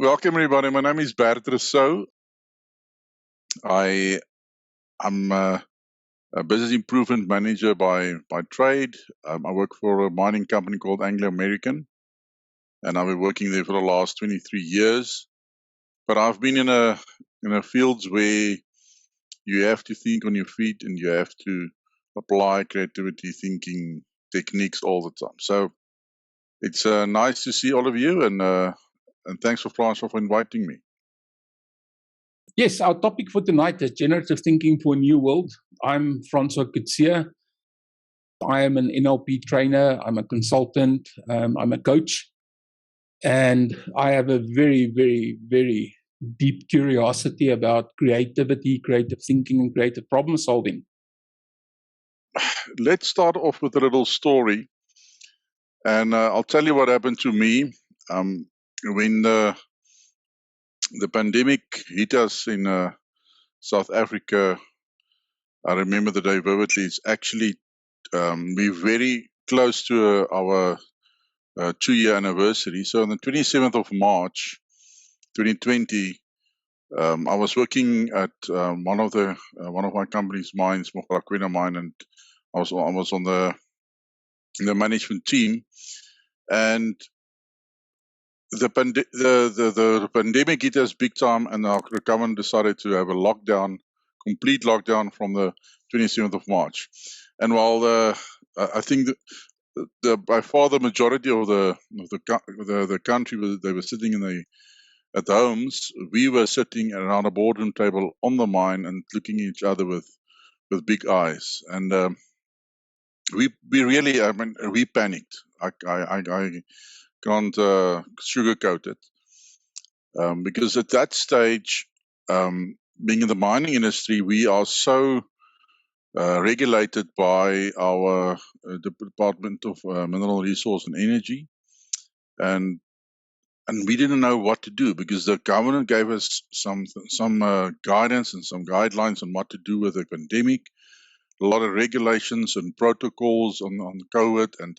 Welcome, everybody. My name is Bert Rousseau. I am a business improvement manager by trade. I work for a mining company called Anglo American, and I've been working there for the last 23 years. But I've been in a fields where you have to think on your feet and you have to apply creativity thinking techniques all the time. So it's nice to see all of you, and thanks for Francois for inviting me. Yes, our topic for tonight is generative thinking for a new world. I'm Francois Kutsia. I am an NLP trainer. I'm a consultant. I'm a coach. And I have a very, very, very deep curiosity about creativity, creative thinking, and creative problem solving. Let's start off with a little story. And I'll tell you what happened to me when the pandemic hit us in South Africa. I remember the day vividly. It's actually we're very close to our 2-year anniversary. So on the 27th of March, 2020, I was working at one of my company's mines, Mogalakwena mine, and I was on the management team, and the pandemic hit us big time, and our government decided to have a complete lockdown from the 27th of March. And while I think by far the majority of the country they were sitting at the homes, we were sitting around a boardroom table on the mine and looking at each other with big eyes, and we really, we panicked. I can't sugarcoat it, because at that stage, being in the mining industry, we are so regulated by our Department of Mineral Resource and Energy, and we didn't know what to do, because the government gave us some guidance and some guidelines on what to do with the pandemic, a lot of regulations and protocols on COVID, and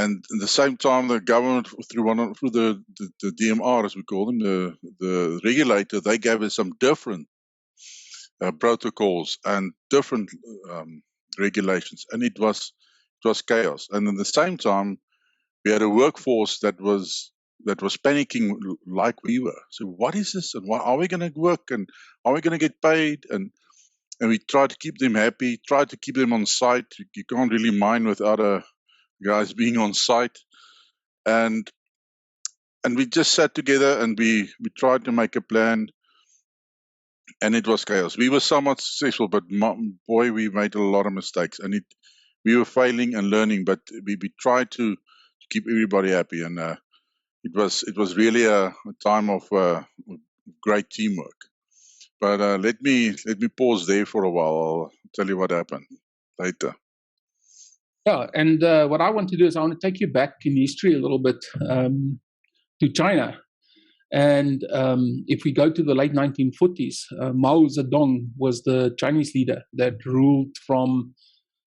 at the same time, the government, through the DMR, as we call them, the regulator, they gave us some different protocols and different regulations, and it was chaos. And at the same time, we had a workforce that was panicking like we were. So what is this, and are we going to work, and are we going to get paid? And we tried to keep them happy, tried to keep them on site. You can't really mine with other guys being on site, and we just sat together and we tried to make a plan, and it was chaos. We were somewhat successful, but boy, we made a lot of mistakes, and we were failing and learning, but we tried to keep everybody happy, and it was really a time of great teamwork. But let me pause there for a while. I'll tell you what happened later. Yeah, and what I want to do is I want to take you back in history a little bit to China. And if we go to the late 1940s, Mao Zedong was the Chinese leader that ruled from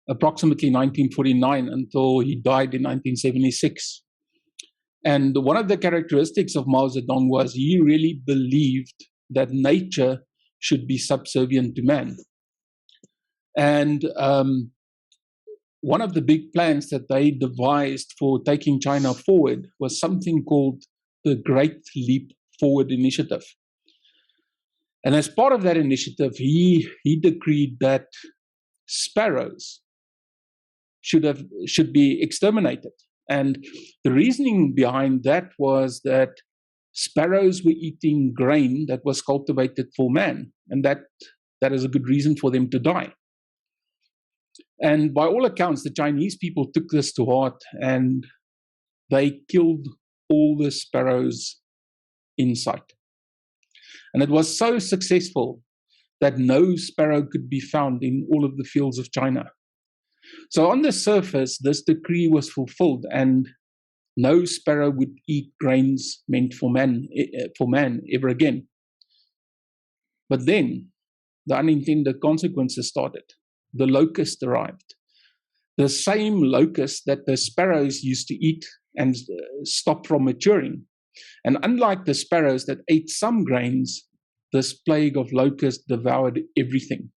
approximately 1949 until he died in 1976. And one of the characteristics of Mao Zedong was he really believed that nature should be subservient to man. And one of the big plans that they devised for taking China forward was something called the Great Leap Forward Initiative. And as part of that initiative, he decreed that sparrows should be exterminated. And the reasoning behind that was that sparrows were eating grain that was cultivated for man, and that is a good reason for them to die. And by all accounts, the Chinese people took this to heart, and they killed all the sparrows in sight. And it was so successful that no sparrow could be found in all of the fields of China. So on the surface, this decree was fulfilled, and no sparrow would eat grains meant for man ever again. But then the unintended consequences started. The locust arrived. The same locust that the sparrows used to eat and stop from maturing And unlike the sparrows that ate some grains, this plague of locusts devoured everything.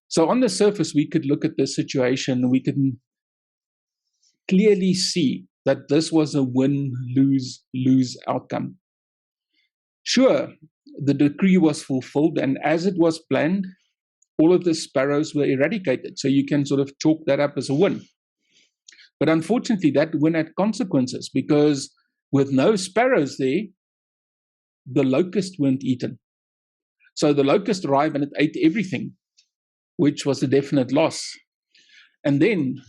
So on the surface, we could look at this situation, we can clearly see that this was a win-lose-lose outcome. Sure, the decree was fulfilled, and as it was planned, all of the sparrows were eradicated. So you can sort of chalk that up as a win. But unfortunately, that win had consequences, because with no sparrows there, the locusts weren't eaten. So the locust arrived and it ate everything, which was a definite loss. And then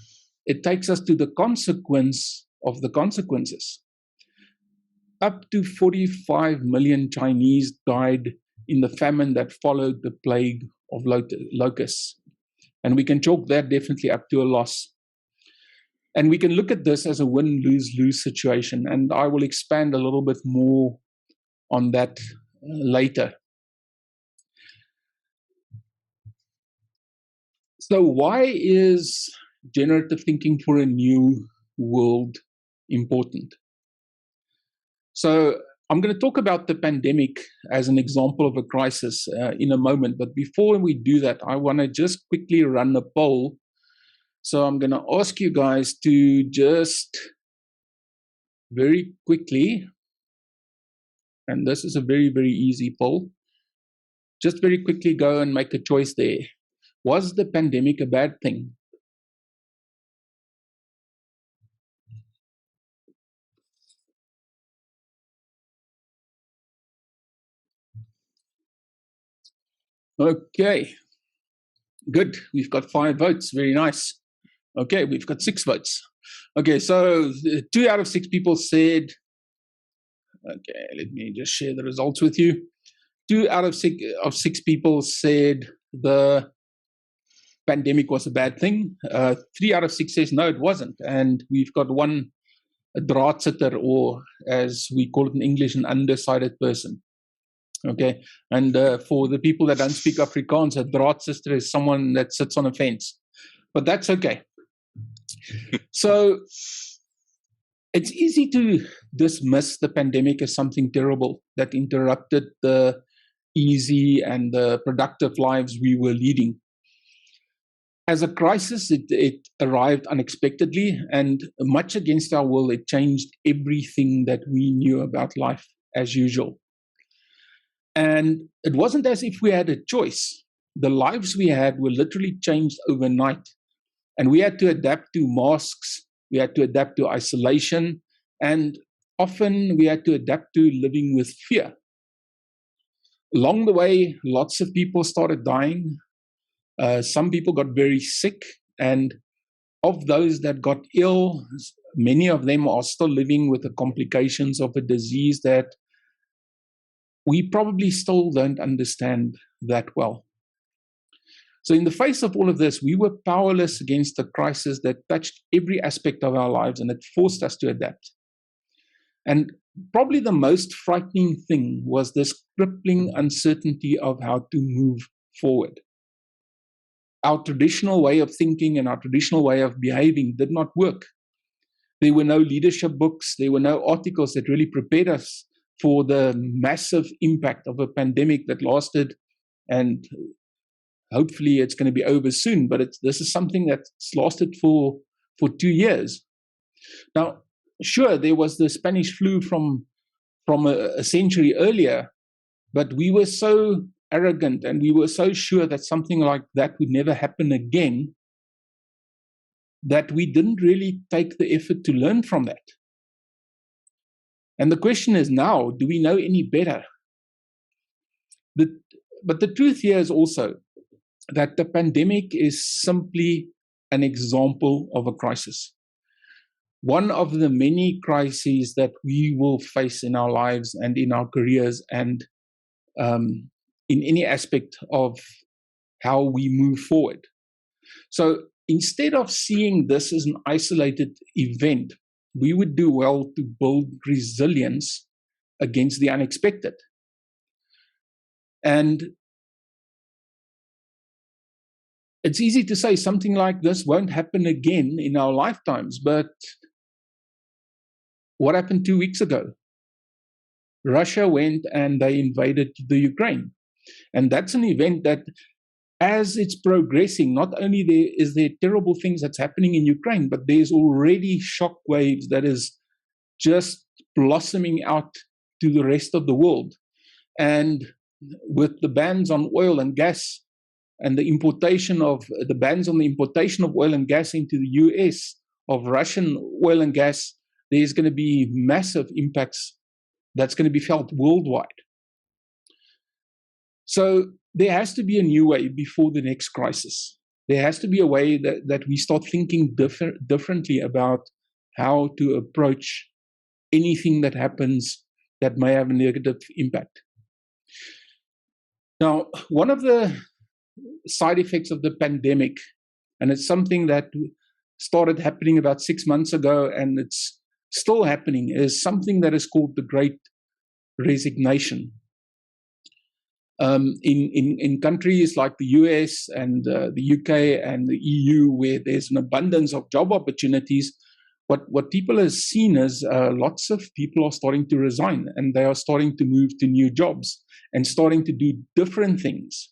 it takes us to the consequence of the consequences. Up to 45 million Chinese died in the famine that followed the plague of locusts. And we can chalk that definitely up to a loss. And we can look at this as a win-lose-lose situation. And I will expand a little bit more on that later. So why is generative thinking for a new world important? So I'm going to talk about the pandemic as an example of a crisis in a moment. But before we do that, I want to just quickly run a poll. So I'm going to ask you guys to just very quickly, and this is a very, very easy poll, just very quickly go and make a choice there. Was the pandemic a bad thing? Okay, good. We've got 5 votes. Very nice. Okay, we've got 6 votes. Okay, so 2 out of 6 people said, okay, let me just share the results with you. 2 out of 6 people said the pandemic was a bad thing. 3 out of 6 says no, it wasn't. And we've got one draadsitter, or as we call it in English, an undecided person. Okay, and for the people that don't speak Afrikaans, a draadsitter is someone that sits on a fence. But that's okay. So it's easy to dismiss the pandemic as something terrible that interrupted the easy and the productive lives we were leading. As a crisis, it arrived unexpectedly, and much against our will, it changed everything that we knew about life as usual. And it wasn't as if we had a choice. The lives we had were literally changed overnight. And we had to adapt to masks, we had to adapt to isolation, and often we had to adapt to living with fear. Along the way, lots of people started dying. Some people got very sick, and of those that got ill, many of them are still living with the complications of a disease that we probably still don't understand that well. So in the face of all of this, we were powerless against a crisis that touched every aspect of our lives, and it forced us to adapt. And probably the most frightening thing was this crippling uncertainty of how to move forward. Our traditional way of thinking and our traditional way of behaving did not work. There were no leadership books, there were no articles that really prepared us for the massive impact of a pandemic that lasted, and hopefully it's going to be over soon, but this is something that's lasted for 2 years. Now, sure, there was the Spanish flu from a century earlier, but we were so arrogant and we were so sure that something like that would never happen again that we didn't really take the effort to learn from that. And the question is now, do we know any better? But the truth here is also that the pandemic is simply an example of a crisis. One of the many crises that we will face in our lives and in our careers and in any aspect of how we move forward. So instead of seeing this as an isolated event, we would do well to build resilience against the unexpected. And it's easy to say something like this won't happen again in our lifetimes, but what happened 2 weeks ago? Russia went and they invaded the Ukraine. And that's an event that, as it's progressing, not only is there terrible things that's happening in Ukraine, but there's already shock waves that is just blossoming out to the rest of the world. And with the bans on oil and gas and the bans on the importation of oil and gas into the US of Russian oil and gas, there's going to be massive impacts that's going to be felt worldwide. So there has to be a new way before the next crisis. There has to be a way that we start thinking differently about how to approach anything that happens that may have a negative impact. Now, one of the side effects of the pandemic, and it's something that started happening about 6 months ago and it's still happening, is something that is called the Great Resignation. In countries like the US and the UK and the EU, where there's an abundance of job opportunities, what people have seen is lots of people are starting to resign and they are starting to move to new jobs and starting to do different things.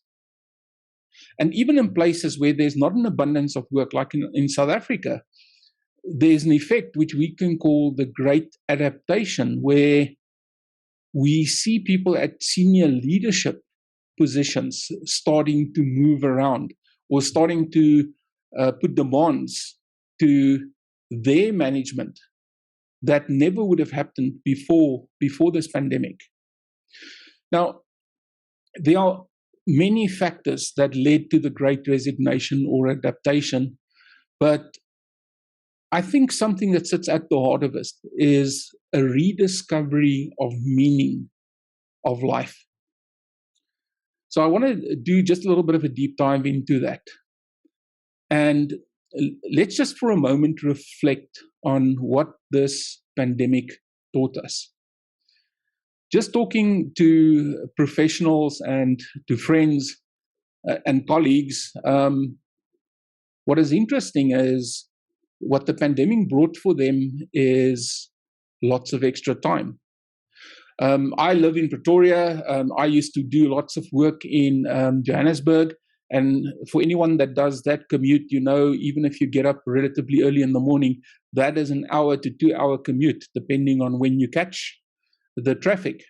And even in places where there's not an abundance of work, like in South Africa, there's an effect which we can call the Great Adaptation, where we see people at senior leadership positions starting to move around or starting to put demands to their management that never would have happened before this pandemic. Now, there are many factors that led to the Great Resignation or adaptation, but I think something that sits at the heart of it is a rediscovery of meaning of life. So I want to do just a little bit of a deep dive into that. And let's just for a moment reflect on what this pandemic taught us. Just talking to professionals and to friends and colleagues, what is interesting is what the pandemic brought for them is lots of extra time. I live in Pretoria. I used to do lots of work in Johannesburg. And for anyone that does that commute, you know, even if you get up relatively early in the morning, that is an hour to 2 hour commute, depending on when you catch the traffic.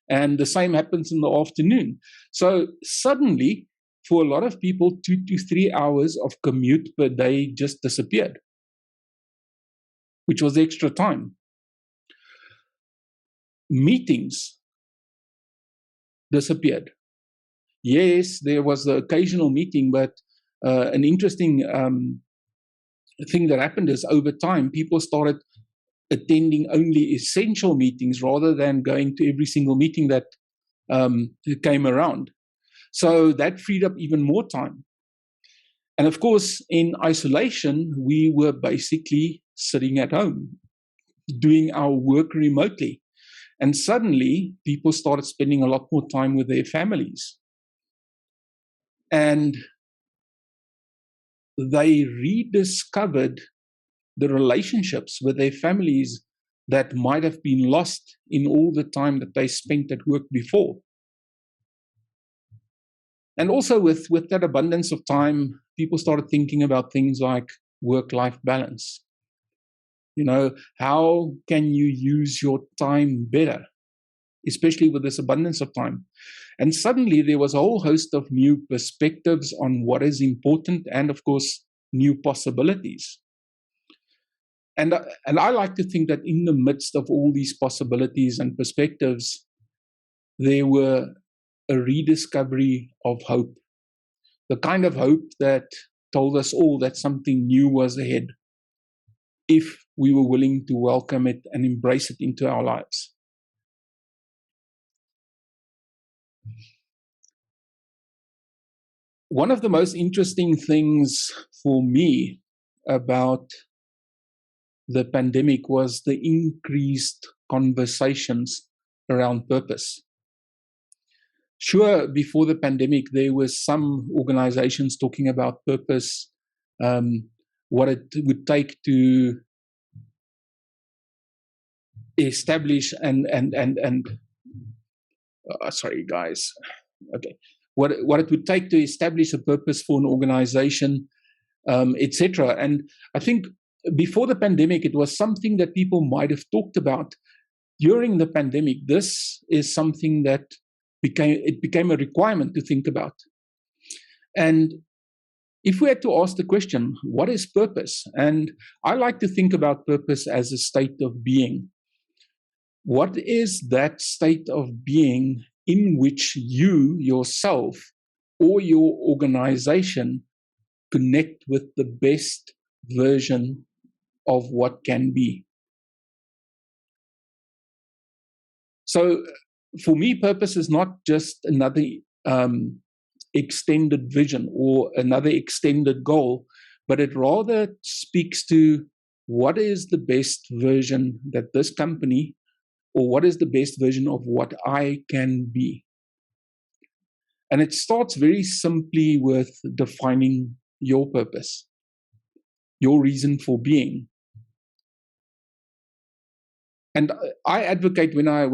And the same happens in the afternoon. So suddenly, for a lot of people, 2 to 3 hours of commute per day just disappeared, which was extra time. Meetings disappeared. Yes, there was the occasional meeting, but an interesting thing that happened is over time, people started attending only essential meetings rather than going to every single meeting that came around. So that freed up even more time. And of course, in isolation, we were basically sitting at home, doing our work remotely. And suddenly, people started spending a lot more time with their families. And they rediscovered the relationships with their families that might have been lost in all the time that they spent at work before. And also with that abundance of time, people started thinking about things like work-life balance. You know, how can you use your time better, especially with this abundance of time? And suddenly there was a whole host of new perspectives on what is important and, of course, new possibilities. And I like to think that in the midst of all these possibilities and perspectives, there were a rediscovery of hope, the kind of hope that told us all that something new was ahead, if we were willing to welcome it and embrace it into our lives. One of the most interesting things for me about the pandemic was the increased conversations around purpose. Sure, before the pandemic, there were some organizations talking about purpose, what it would take to establish and sorry guys, okay, what it would take to establish a purpose for an organization, etc. And I think before the pandemic, it was something that people might have talked about. During the pandemic, this is something that became a requirement to think about. And if we had to ask the question, what is purpose? And I like to think about purpose as a state of being. What is that state of being in which you, yourself, or your organization connect with the best version of what can be? So for me, purpose is not just another extended vision or another extended goal, but it rather speaks to what is the best version that this company, or what is the best version of what I can be. And it starts very simply with defining your purpose, your reason for being. And I advocate when I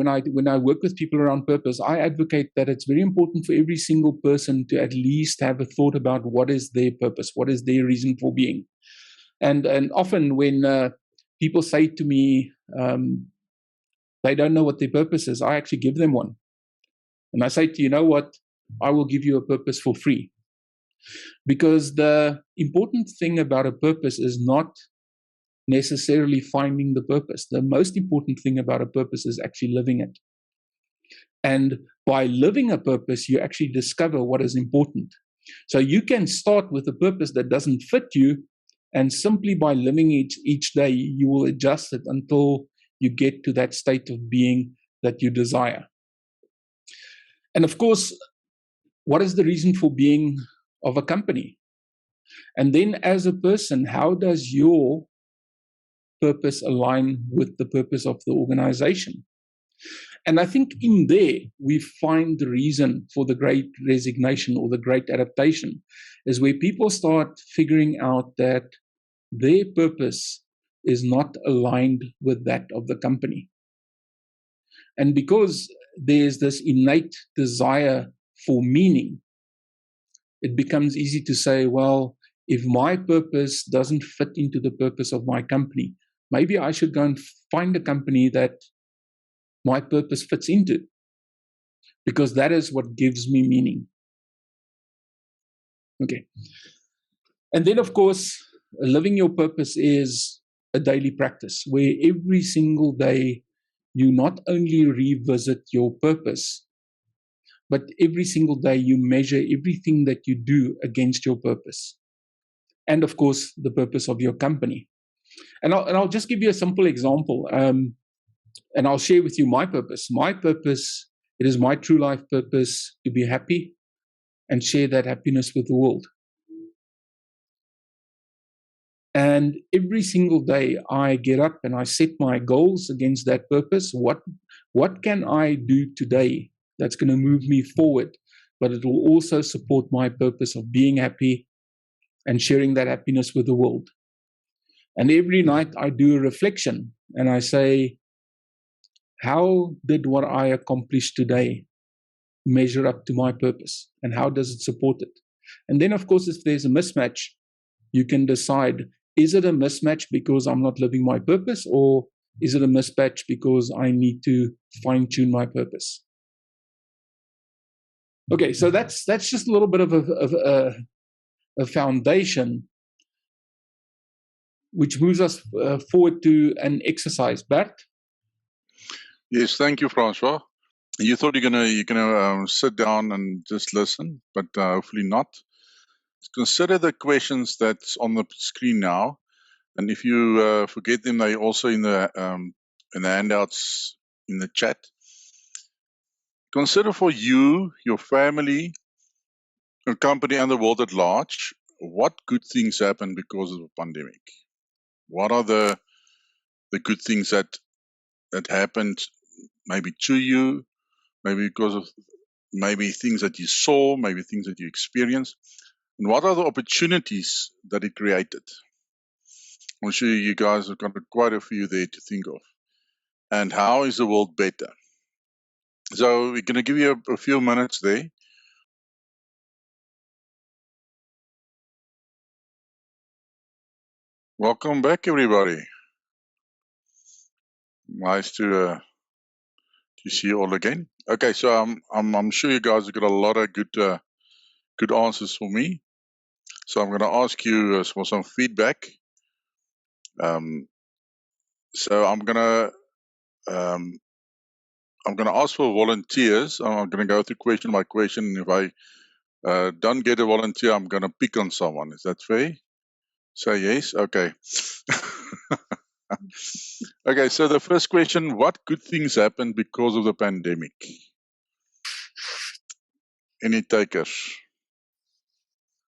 work with people around purpose, I advocate that it's very important for every single person to at least have a thought about what is their purpose, what is their reason for being. And often when people say to me they don't know what their purpose is, I actually give them one. And I say to you know what, I will give you a purpose for free. Because the important thing about a purpose is not necessarily finding the purpose. The most important thing about a purpose is actually living it. And by living a purpose, you actually discover what is important. So you can start with a purpose that doesn't fit you, and simply by living each day, you will adjust it until you get to that state of being that you desire. And of course, what is the reason for being of a company? And then as a person, how does your purpose align with the purpose of the organization? And I think in there, we find the reason for the great resignation or the great adaptation, is where people start figuring out that their purpose is not aligned with that of the company. And because there's this innate desire for meaning, it becomes easy to say, well, if my purpose doesn't fit into the purpose of my company, maybe I should go and find a company that my purpose fits into, because that is what gives me meaning. Okay. And then, of course, living your purpose is a daily practice where every single day you not only revisit your purpose, but every single day you measure everything that you do against your purpose. And of course, the purpose of your company. And I'll just give you a simple example. And I'll share with you my purpose. My purpose, it is my true life purpose to be happy and share that happiness with the world. And every single day I get up and I set my goals against that purpose. What can I do today that's going to move me forward, but it will also support my purpose of being happy and sharing that happiness with the world? And every night I do a reflection and I say, how did what I accomplished today measure up to my purpose? And how does it support it? And then, of course, if there's a mismatch, you can decide, is it a mismatch because I'm not living my purpose, or is it a mismatch because I need to fine-tune my purpose? Okay, so that's just a little bit of a foundation, which moves us forward to an exercise. Bert? Yes, thank you, Francois. You thought you're gonna sit down and just listen, but hopefully not. Consider the questions that's on the screen now, and if you forget them, they're also in the handouts in the chat. Consider for you, your family, your company, and the world at large, what good things happen because of the pandemic? What are the good things that happened, maybe to you, maybe because of maybe things that you saw, maybe things that you experienced, and what are the opportunities that it created? I'm sure you guys have got quite a few there to think of. and how is the world better? So we're going to give you a few minutes there. Welcome back, everybody. Nice to see you all again. Okay, so I'm sure you guys have got a lot of good answers for me. So I'm going to ask you for some feedback. So I'm going to ask for volunteers. I'm going to go through question by question. If I don't get a volunteer, I'm going to pick on someone. Is that fair? Say yes. Okay. Okay, so the first question, what good things happened because of the pandemic? Any takers?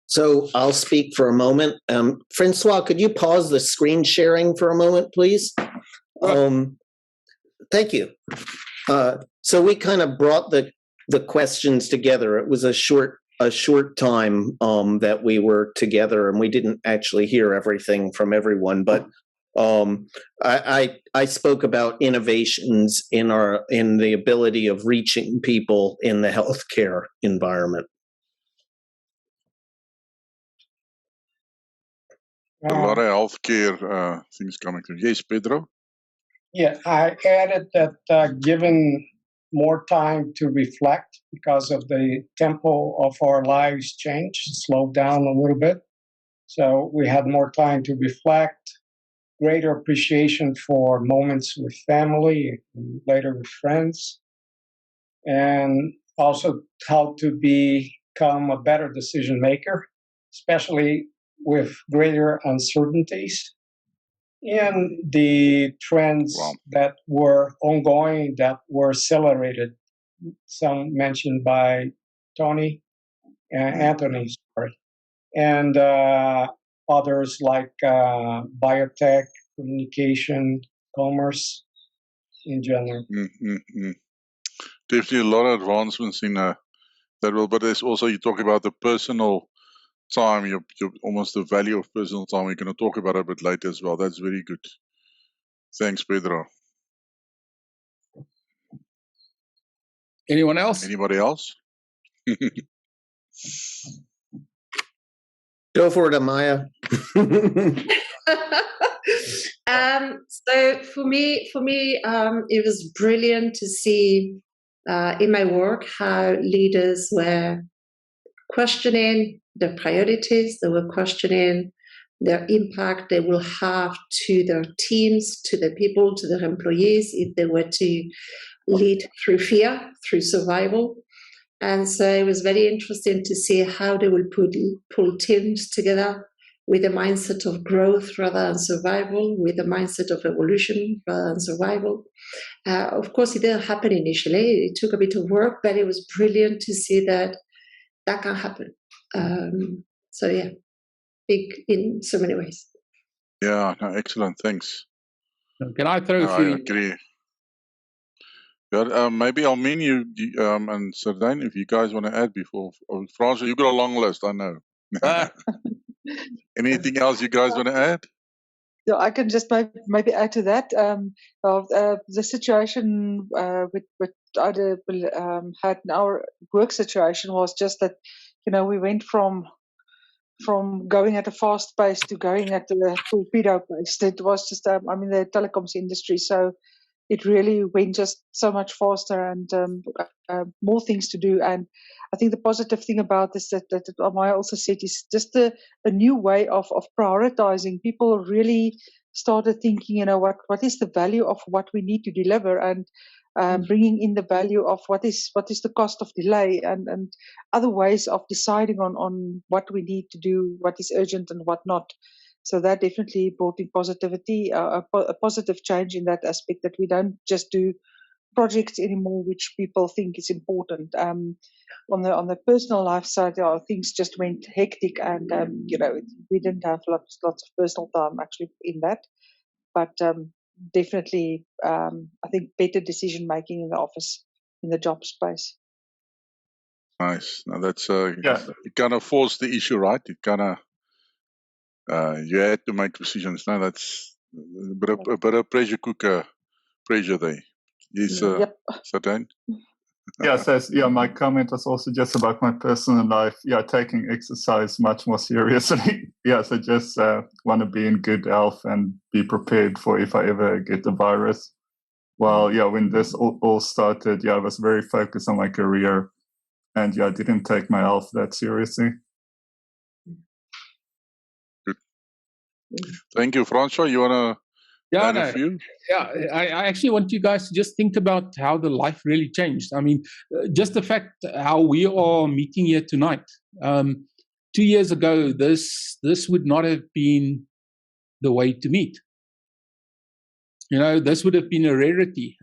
So I'll speak for a moment. Francois, could you pause the screen sharing for a moment, please? Thank you. So we kind of brought the questions together. It was a short time that we were together, and we didn't actually hear everything from everyone. But I spoke about innovations in the ability of reaching people in the healthcare environment. A lot of healthcare things coming through. Yes, Pedro? Yeah, I added that given more time to reflect because of the tempo of our lives changed, slowed down a little bit. So we had more time to reflect, greater appreciation for moments with family, and later with friends, and also how to become a better decision maker, especially with greater uncertainties and the trends that were ongoing, that were accelerated, some mentioned by Anthony, sorry, and others like biotech, communication, commerce in general. Definitely a lot of advancements in that world, but there's also, you talk about the personal time, your almost the value of personal time. We're going to talk about it a bit later as well. That's very good. Thanks, Pedro. Anyone else? Anybody else? Go for it, Amaya. So for me, it was brilliant to see in my work how leaders were questioning their priorities. They were questioning their impact they will have to their teams, to their people, to their employees if they were to lead through fear, through survival. And so it was very interesting to see how they will pull teams together with a mindset of growth rather than survival, with a mindset of evolution rather than survival. Of course, it didn't happen initially. It took a bit of work, but it was brilliant to see that can happen. So yeah, big in so many ways. Yeah, no, excellent. Thanks. Can I throw a few? I agree. Yeah, maybe I'll mean you and Sardine, if you guys want to add before. Francois, you've got a long list, I know. Anything else you guys want to add? So I can just maybe add to that. The situation with I had in our work situation was just that, we went from going at a fast pace to going at the torpedo pace. It was just, I'm in the telecoms industry, so it really went just so much faster and more things to do. And I think the positive thing about this that Amaya also said is just a new way of prioritizing. People really started thinking, what is the value of what we need to deliver, and bringing in the value of what is the cost of delay, and other ways of deciding on what we need to do, what is urgent and what not. So that definitely brought in positivity, a positive change in that aspect, that we don't just do projects anymore which people think is important. On the personal life side, things just went hectic, and we didn't have lots of personal time actually in that. But definitely, I think better decision making in the office, in the job space. Nice. Now that's it kind of forced the issue, right? It kind of you had to make decisions. Now that's a bit of pressure cooker pressure there. Yes, Yep. Satan? Yeah, my comment was also just about my personal life. Yeah, taking exercise much more seriously. Yeah, so just want to be in good health and be prepared for if I ever get the virus. Well, yeah, when this all started, I was very focused on my career, and I didn't take my health that seriously. Good. Thank you, Francois. You want to add a few? Yeah, I actually want you guys to just think about how the life really changed. I mean, just the fact how we are meeting here tonight. 2 years ago, this would not have been the way to meet. This would have been a rarity.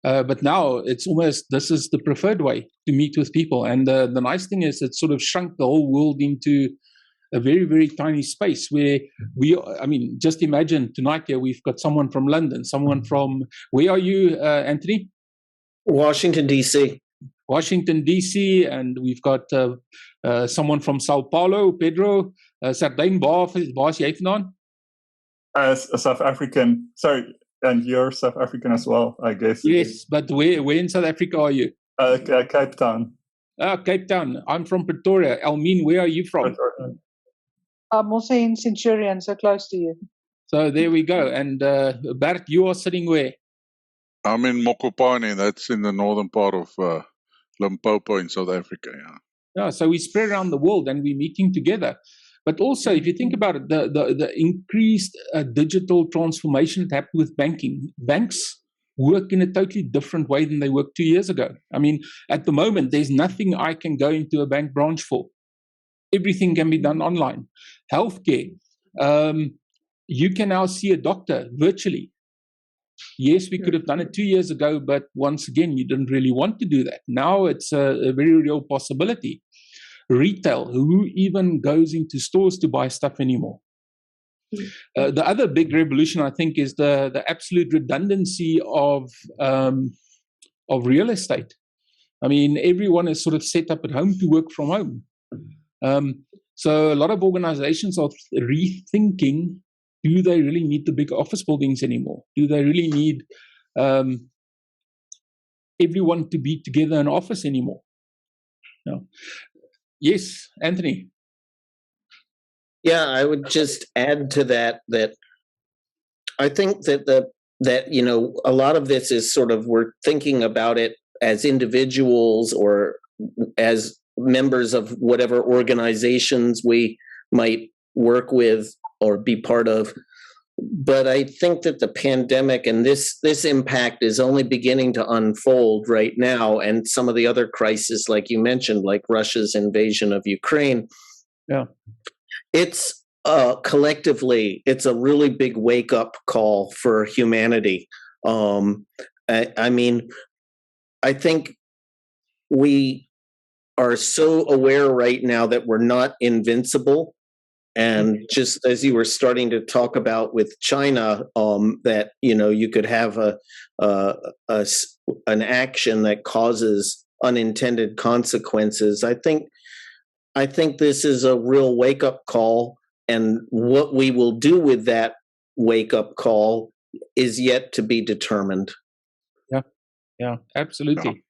But now it's almost, this is the preferred way to meet with people. And the nice thing is it sort of shrunk the whole world into a very, very tiny space where just imagine tonight here, we've got someone from London, someone from, where are you, Anthony? Washington, D.C. Washington, D.C. And we've got someone from Sao Paulo, Pedro. Sardijn, waar is jy vandaan? As a South African, sorry, and you're South African as well, I guess. Yes, but where in South Africa are you? Cape Town. Cape Town. I'm from Pretoria. Elmine, where are you from? I'm also in Centurion, so close to you. So there we go. And Bert, you are sitting where? I'm in Mokopane. That's in the northern part of Limpopo in South Africa. Yeah, so we spread around the world and we're meeting together. But also, if you think about it, the increased digital transformation that happened with banking, banks work in a totally different way than they worked 2 years ago. I mean, at the moment, there's nothing I can go into a bank branch for. Everything can be done online. Healthcare, you can now see a doctor virtually. Yes, we could have done it 2 years ago, but once again, you didn't really want to do that. Now it's a very real possibility. Retail, who even goes into stores to buy stuff anymore? The other big revolution, I think, is the absolute redundancy of real estate. I mean, everyone is sort of set up at home to work from home. So a lot of organizations are rethinking, do they really need the big office buildings anymore? Do they really need everyone to be together in an office anymore? No. Yes, Anthony. Yeah, I would just add to that I think that a lot of this is sort of, we're thinking about it as individuals or as members of whatever organizations we might work with or be part of. But I think that the pandemic and this impact is only beginning to unfold right now, and some of the other crises, like you mentioned, like Russia's invasion of Ukraine. Yeah, it's collectively, it's a really big wake-up call for humanity. I mean, I think we are so aware right now that we're not invincible. And just as you were starting to talk about with China, that you could have an action that causes unintended consequences. I think this is a real wake-up call, and what we will do with that wake-up call is yet to be determined. Yeah, absolutely.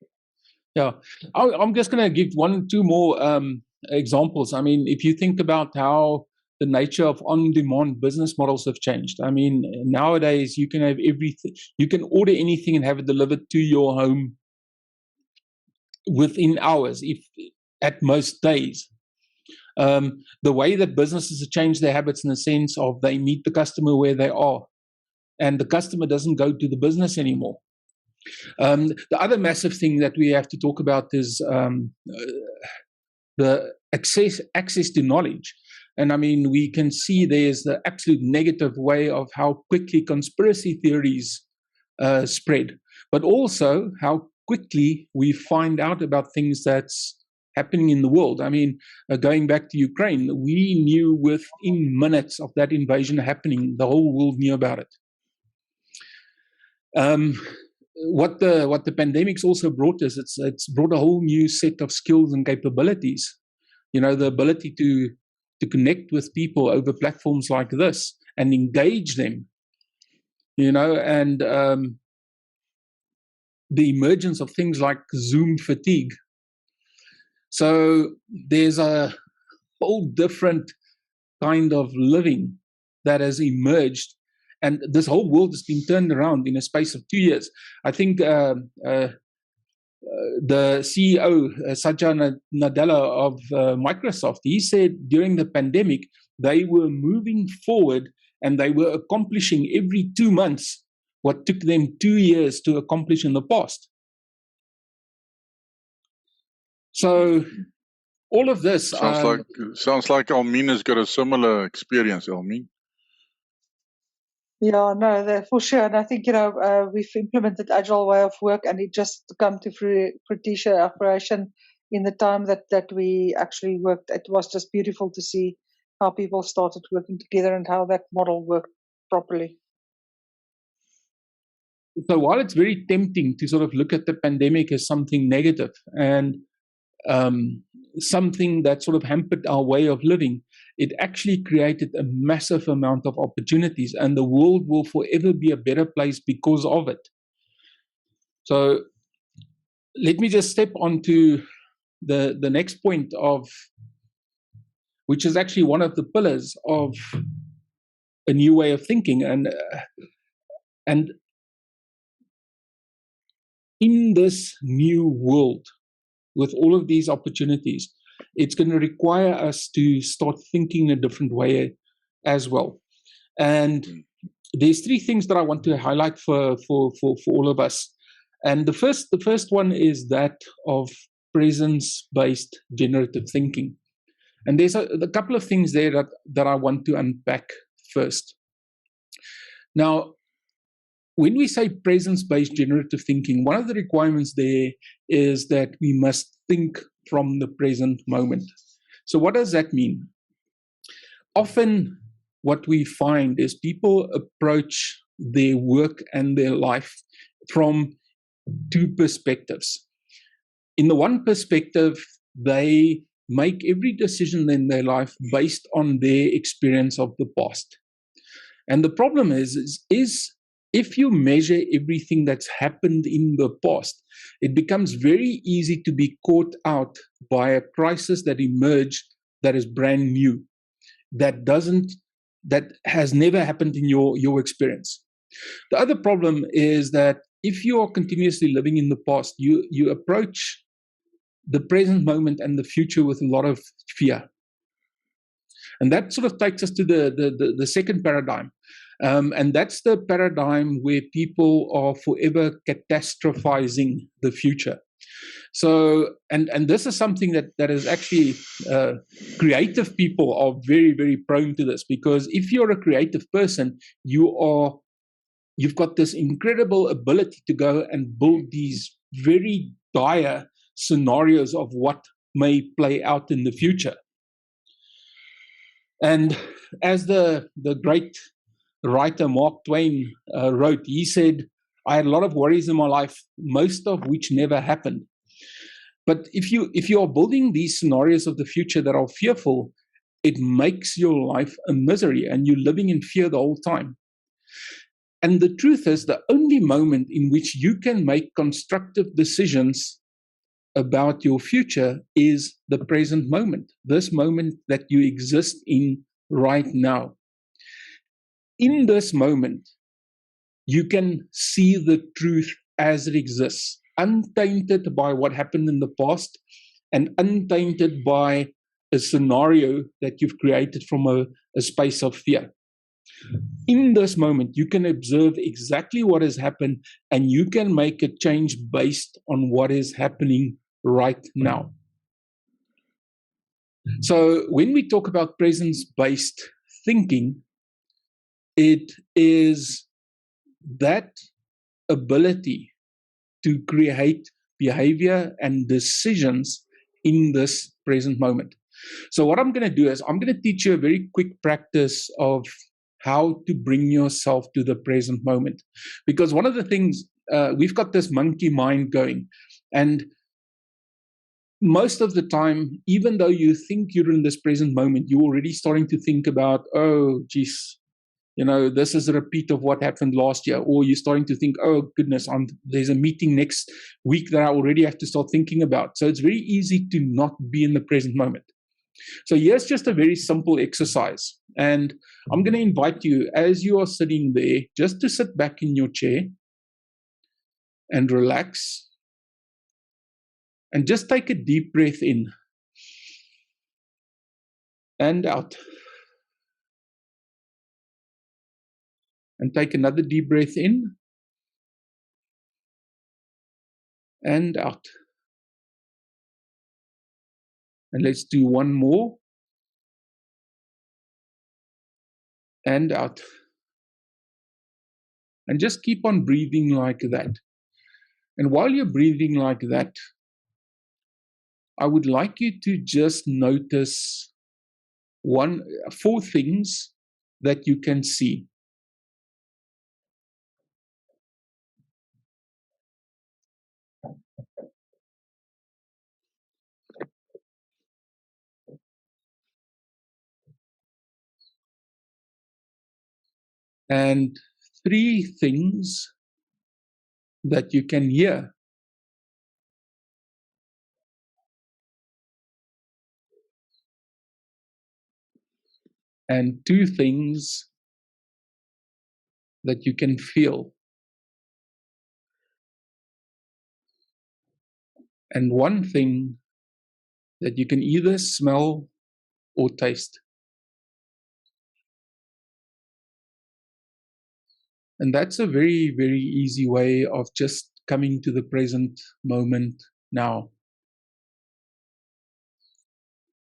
Yeah, I'm just going to give 1 or 2 more examples. I mean, if you think about how the nature of on-demand business models have changed. I mean, nowadays you can have everything. You can order anything and have it delivered to your home within hours, if at most days. The way that businesses have changed their habits in the sense of they meet the customer where they are, and the customer doesn't go to the business anymore. The other massive thing that we have to talk about is the access to knowledge. And I mean, we can see there's the absolute negative way of how quickly conspiracy theories spread, but also how quickly we find out about things that's happening in the world. I mean, going back to Ukraine, we knew within minutes of that invasion happening, the whole world knew about it. What the pandemic's also brought is it's brought a whole new set of skills and capabilities. The ability to connect with people over platforms like this and engage them, and the emergence of things like Zoom fatigue. So there's a whole different kind of living that has emerged, and this whole world has been turned around in a space of 2 years. I think the CEO, Satya Nadella of Microsoft, he said during the pandemic, they were moving forward and they were accomplishing every 2 months what took them 2 years to accomplish in the past. So all of this sounds like Almin has got a similar experience, Almin. Yeah, no, for sure. And I think, we've implemented agile way of work, and it just come to fruition in the time that we actually worked. It was just beautiful to see how people started working together and how that model worked properly. So while it's very tempting to sort of look at the pandemic as something negative and something that sort of hampered our way of living, it actually created a massive amount of opportunities, and the world will forever be a better place because of it. So let me just step on to the next point, which is actually one of the pillars of a new way of thinking. And in this new world, with all of these opportunities, it's going to require us to start thinking a different way as well. And there's 3 things that I want to highlight for all of us. And the first one is that of presence-based generative thinking. And there's a couple of things there that I want to unpack first. Now, when we say presence-based generative thinking, one of the requirements there is that we must think from the present moment. So what does that mean? Often what we find is people approach their work and their life from 2 perspectives. In the one perspective, they make every decision in their life based on their experience of the past. And the problem is if you measure everything that's happened in the past, it becomes very easy to be caught out by a crisis that emerged that is brand new, that has never happened in your experience. The other problem is that if you are continuously living in the past, you approach the present moment and the future with a lot of fear. And that sort of takes us to the second paradigm. And that's the paradigm where people are forever catastrophizing the future. So, and this is something that is actually, creative people are very, very prone to this, because if you're a creative person, you've got this incredible ability to go and build these very dire scenarios of what may play out in the future. And as the great writer Mark Twain wrote, he said, I had a lot of worries in my life, most of which never happened. But if you are building these scenarios of the future that are fearful, it makes your life a misery and you're living in fear the whole time. And the truth is, the only moment in which you can make constructive decisions about your future is the present moment, this moment that you exist in right now. In this moment, you can see the truth as it exists, untainted by what happened in the past and untainted by a scenario that you've created from a space of fear. In this moment, you can observe exactly what has happened and you can make a change based on what is happening right now. So when we talk about presence-based thinking, it is that ability to create behavior and decisions in this present moment. So what I'm going to do is I'm going to teach you a very quick practice of how to bring yourself to the present moment. Because one of the things, we've got this monkey mind going, and most of the time, even though you think you're in this present moment, you're already starting to think about, oh, geez, this is a repeat of what happened last year. Or you're starting to think, oh goodness, there's a meeting next week that I already have to start thinking about. So it's very easy to not be in the present moment. So here's just a very simple exercise. And I'm going to invite you, as you are sitting there, just to sit back in your chair and relax. And just take a deep breath in and out. And take another deep breath in and out. And let's do one more. And out. And just keep on breathing like that. And while you're breathing like that, I would like you to just notice 4 things that you can see. And 3 things that you can hear. And 2 things that you can feel. And 1 thing that you can either smell or taste. And that's a very, very easy way of just coming to the present moment now.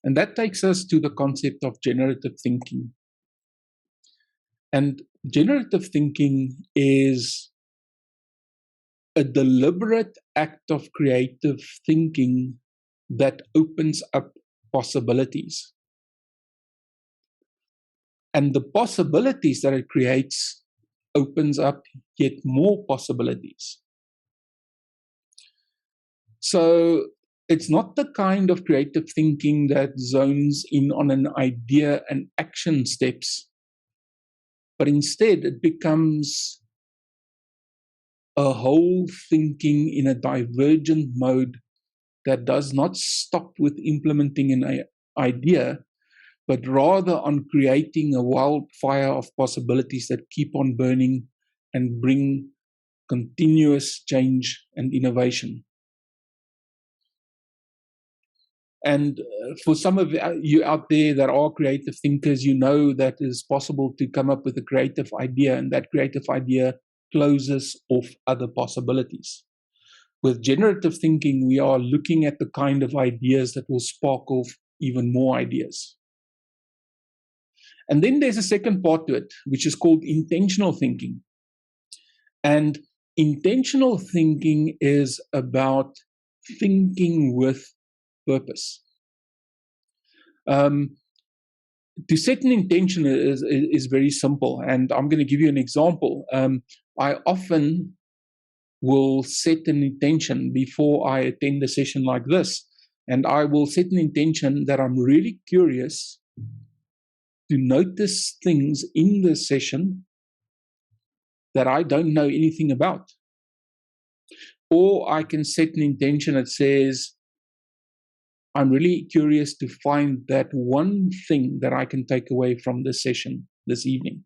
And that takes us to the concept of generative thinking. And generative thinking is a deliberate act of creative thinking that opens up possibilities. And the possibilities that it creates opens up yet more possibilities. So it's not the kind of creative thinking that zones in on an idea and action steps, but instead it becomes a whole thinking in a divergent mode that does not stop with implementing an idea, but rather on creating a wildfire of possibilities that keep on burning and bring continuous change and innovation. And for some of you out there that are creative thinkers, you know that it is possible to come up with a creative idea, and that creative idea closes off other possibilities. With generative thinking, we are looking at the kind of ideas that will spark off even more ideas. And then there's a second part to it, which is called intentional thinking. And intentional thinking is about thinking with purpose. To set an intention is very simple, and I'm going to give you an example. I often will set an intention before I attend a session like this, and I will set an intention that I'm really curious to notice things in the session that I don't know anything about. Or I can set an intention that says, I'm really curious to find that one thing that I can take away from this session this evening.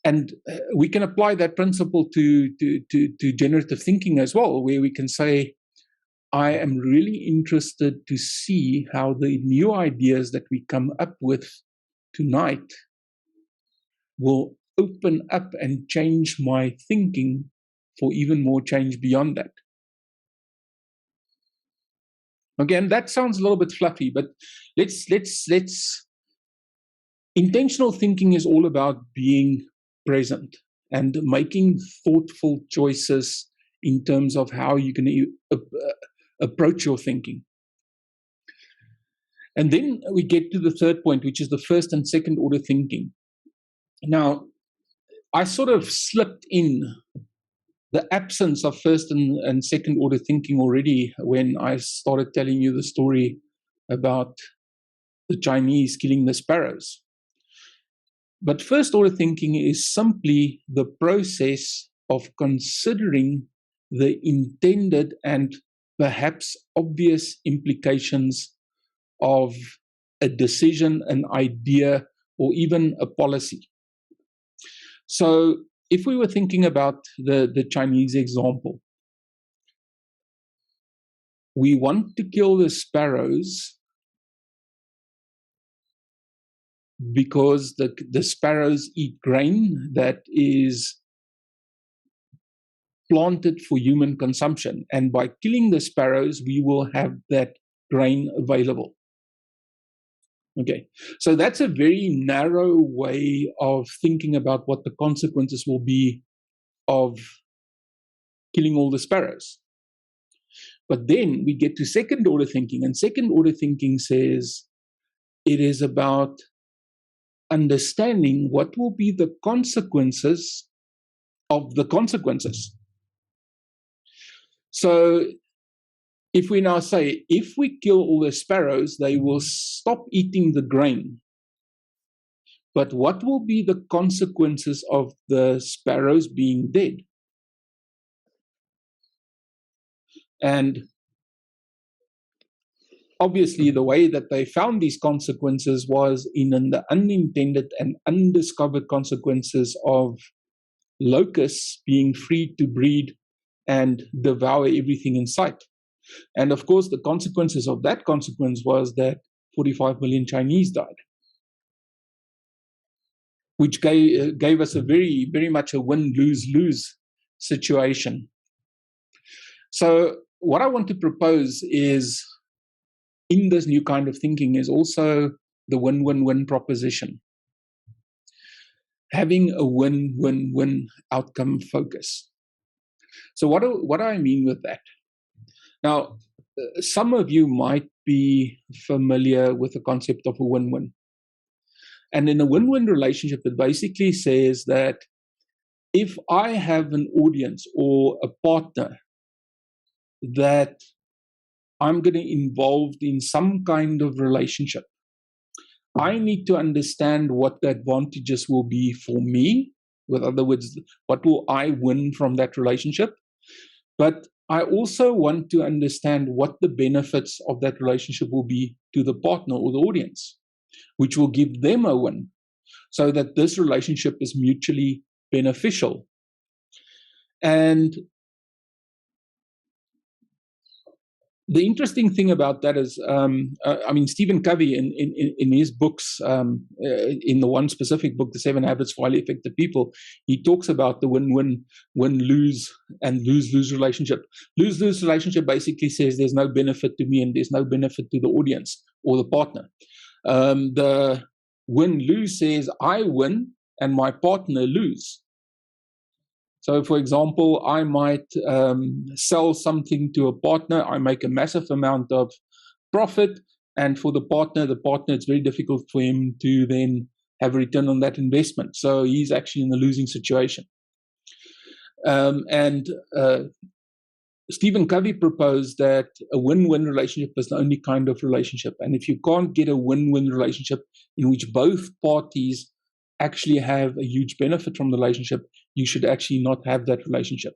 And we can apply that principle to generative thinking as well, where we can say, I am really interested to see how the new ideas that we come up with tonight will open up and change my thinking for even more change beyond that. Again, that sounds a little bit fluffy, but let's intentional thinking is all about being present and making thoughtful choices in terms of how you're going to approach your thinking. And then we get to the third point, which is the first and second order thinking. Now, I sort of slipped in the absence of first and second order thinking already when I started telling you the story about the Chinese killing the sparrows. But first order thinking is simply the process of considering the intended and perhaps obvious implications of a decision, an idea, or even a policy. So if we were thinking about the Chinese example, we want to kill the sparrows because the sparrows eat grain that is planted for human consumption. And by killing the sparrows, we will have that grain available. Okay, so that's a very narrow way of thinking about what the consequences will be of killing all the sparrows. But then we get to second order thinking, and second order thinking says it is about understanding what will be the consequences of the consequences. So if we now say, if we kill all the sparrows, they will stop eating the grain. But what will be the consequences of the sparrows being dead? And obviously, the way that they found these consequences was in the unintended and undiscovered consequences of locusts being free to breed and devour everything in sight. And of course, the consequences of that consequence was that 45 million Chinese died, which gave us a very, very much a win-lose-lose situation. So what I want to propose is, in this new kind of thinking, is also the win-win-win proposition. Having a win-win-win outcome focus. So what do I mean with that? Now, some of you might be familiar with the concept of a win-win. And in a win-win relationship, it basically says that if I have an audience or a partner that I'm going to involve in some kind of relationship, I need to understand what the advantages will be for me. In other words, what will I win from that relationship? But I also want to understand what the benefits of that relationship will be to the partner or the audience, which will give them a win, so that this relationship is mutually beneficial. And the interesting thing about that is, Stephen Covey in his books, in the one specific book, The 7 Habits of Highly Effective People, he talks about the win-win, win-lose, and lose-lose relationship. Lose-lose relationship basically says there's no benefit to me and there's no benefit to the audience or the partner. The win-lose says I win and my partner lose. So, for example, I might sell something to a partner. I make a massive amount of profit. And for the partner, it's very difficult for him to then have a return on that investment. So he's actually in a losing situation. Stephen Covey proposed that a win-win relationship is the only kind of relationship. And if you can't get a win-win relationship in which both parties actually have a huge benefit from the relationship, you should actually not have that relationship.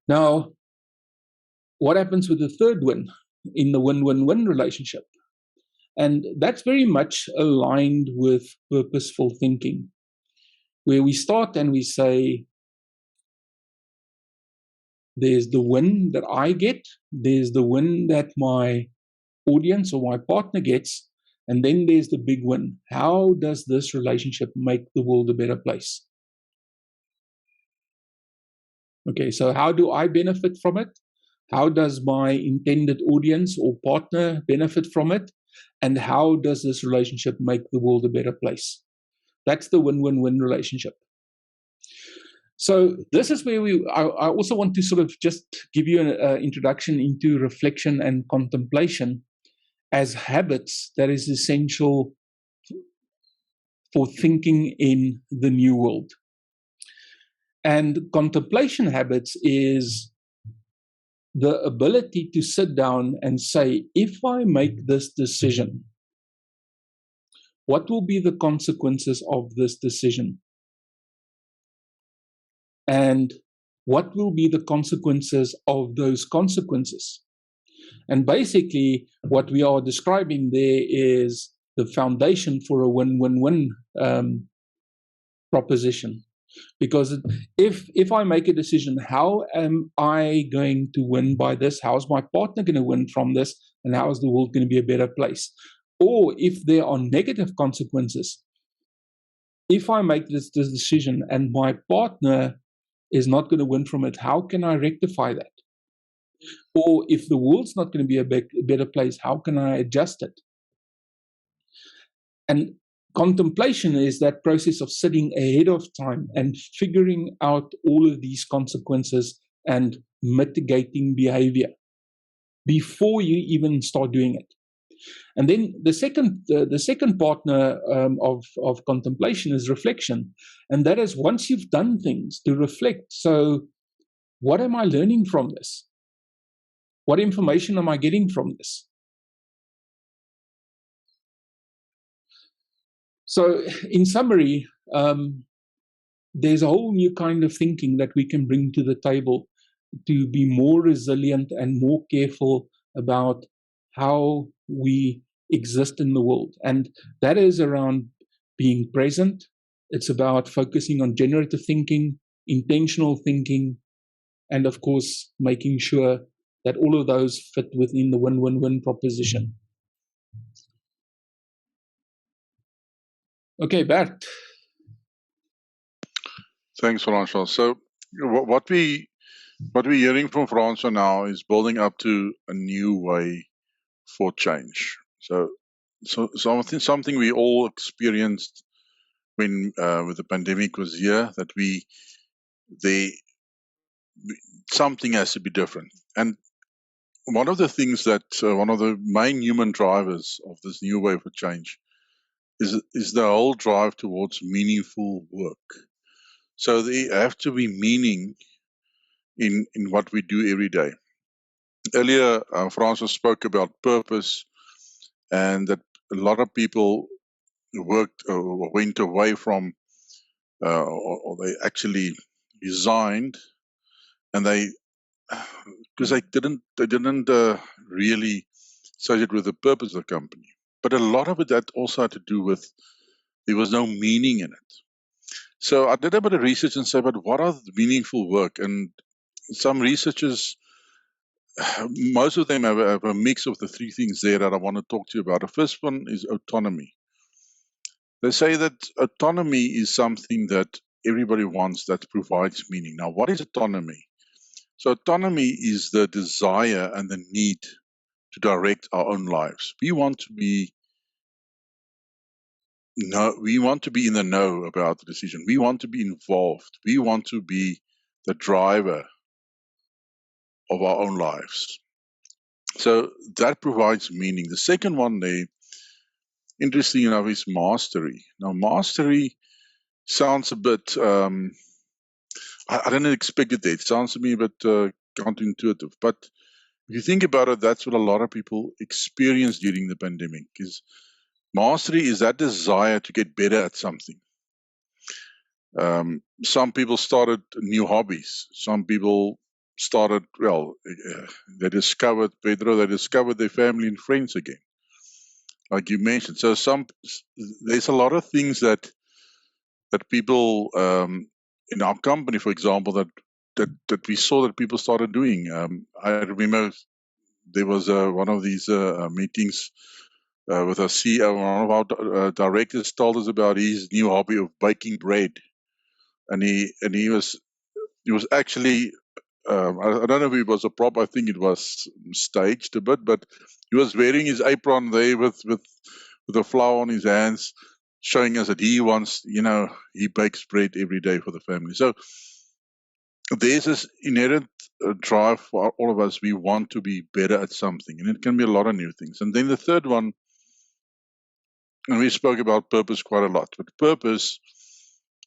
Now, what happens with the third win in the win-win-win relationship? And that's very much aligned with purposeful thinking, where we start and we say, there's the win that I get, there's the win that my audience or my partner gets, and then there's the big win. How does this relationship make the world a better place? Okay, so how do I benefit from it? How does my intended audience or partner benefit from it? And how does this relationship make the world a better place? That's the win-win-win relationship. So this is where I also want to sort of just give you an introduction into reflection and contemplation as habits that is essential for thinking in the new world. And contemplation habits is the ability to sit down and say, if I make this decision, what will be the consequences of this decision? And what will be the consequences of those consequences? And basically, what we are describing there is the foundation for a win-win-win proposition. Because if I make a decision, how am I going to win by this? How is my partner going to win from this? And how is the world going to be a better place? Or if there are negative consequences, if I make this decision and my partner is not going to win from it, how can I rectify that? Or if the world's not going to be a better place, how can I adjust it? And contemplation is that process of sitting ahead of time and figuring out all of these consequences and mitigating behavior before you even start doing it. And then the second partner of contemplation is reflection. And that is, once you've done things, to reflect. So what am I learning from this? What information am I getting from this? So in summary, there's a whole new kind of thinking that we can bring to the table to be more resilient and more careful about how we exist in the world. And that is around being present. It's about focusing on generative thinking, intentional thinking, and of course, making sure that all of those fit within the win-win-win proposition. Okay, Bert. Thanks, François. So what we're hearing from François now is building up to a new way for change. So something we all experienced when with the pandemic was here, that something has to be different. And one of the things that one of the main human drivers of this new way for change is the whole drive towards meaningful work. So there have to be meaning in what we do every day. Earlier, François spoke about purpose, and that a lot of people worked or went away from, or they actually resigned, and because they didn't really associate with the purpose of the company. But a lot of it that also had to do with there was no meaning in it. So I did a bit of research and said, but what are the meaningful work? And some researchers, most of them have a mix of the three things there that I want to talk to you about. The first one is autonomy. They say that autonomy is something that everybody wants, that provides meaning. Now, what is autonomy? So autonomy is the desire and the need to direct our own lives. We want to be in the know about the decision. We want to be involved. We want to be the driver of our own lives. So that provides meaning. The second one there, interesting enough, is mastery. Now, mastery sounds a bit, I didn't expect it there. It sounds to me a bit counterintuitive. But if you think about it, that's what a lot of people experienced during the pandemic. Is mastery is that desire to get better at something. Some people started new hobbies. Some people started, they discovered their family and friends again, like you mentioned. So there's a lot of things that people in our company, for example, that we saw that people started doing. I remember there was one of these meetings with our CEO. One of our directors told us about his new hobby of baking bread, and he was actually. I don't know if it was a prop. I think it was staged a bit, but he was wearing his apron there with the flour on his hands, showing us that he wants, he bakes bread every day for the family. So there's this inherent drive for all of us. We want to be better at something, and it can be a lot of new things. And then the third one, and we spoke about purpose quite a lot, but purpose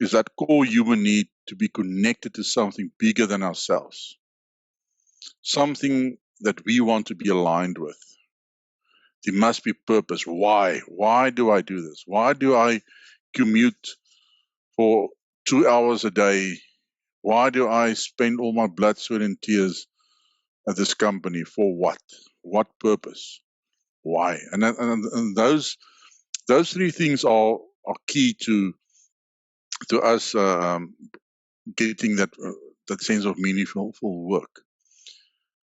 is that core human need to be connected to something bigger than ourselves. something that we want to be aligned with. There must be purpose. Why? Why do I do this? Why do I commute for 2 hours a day? Why do I spend all my blood, sweat, and tears at this company? For what? What purpose? Why? And those three things are key to us getting that sense of meaningful work.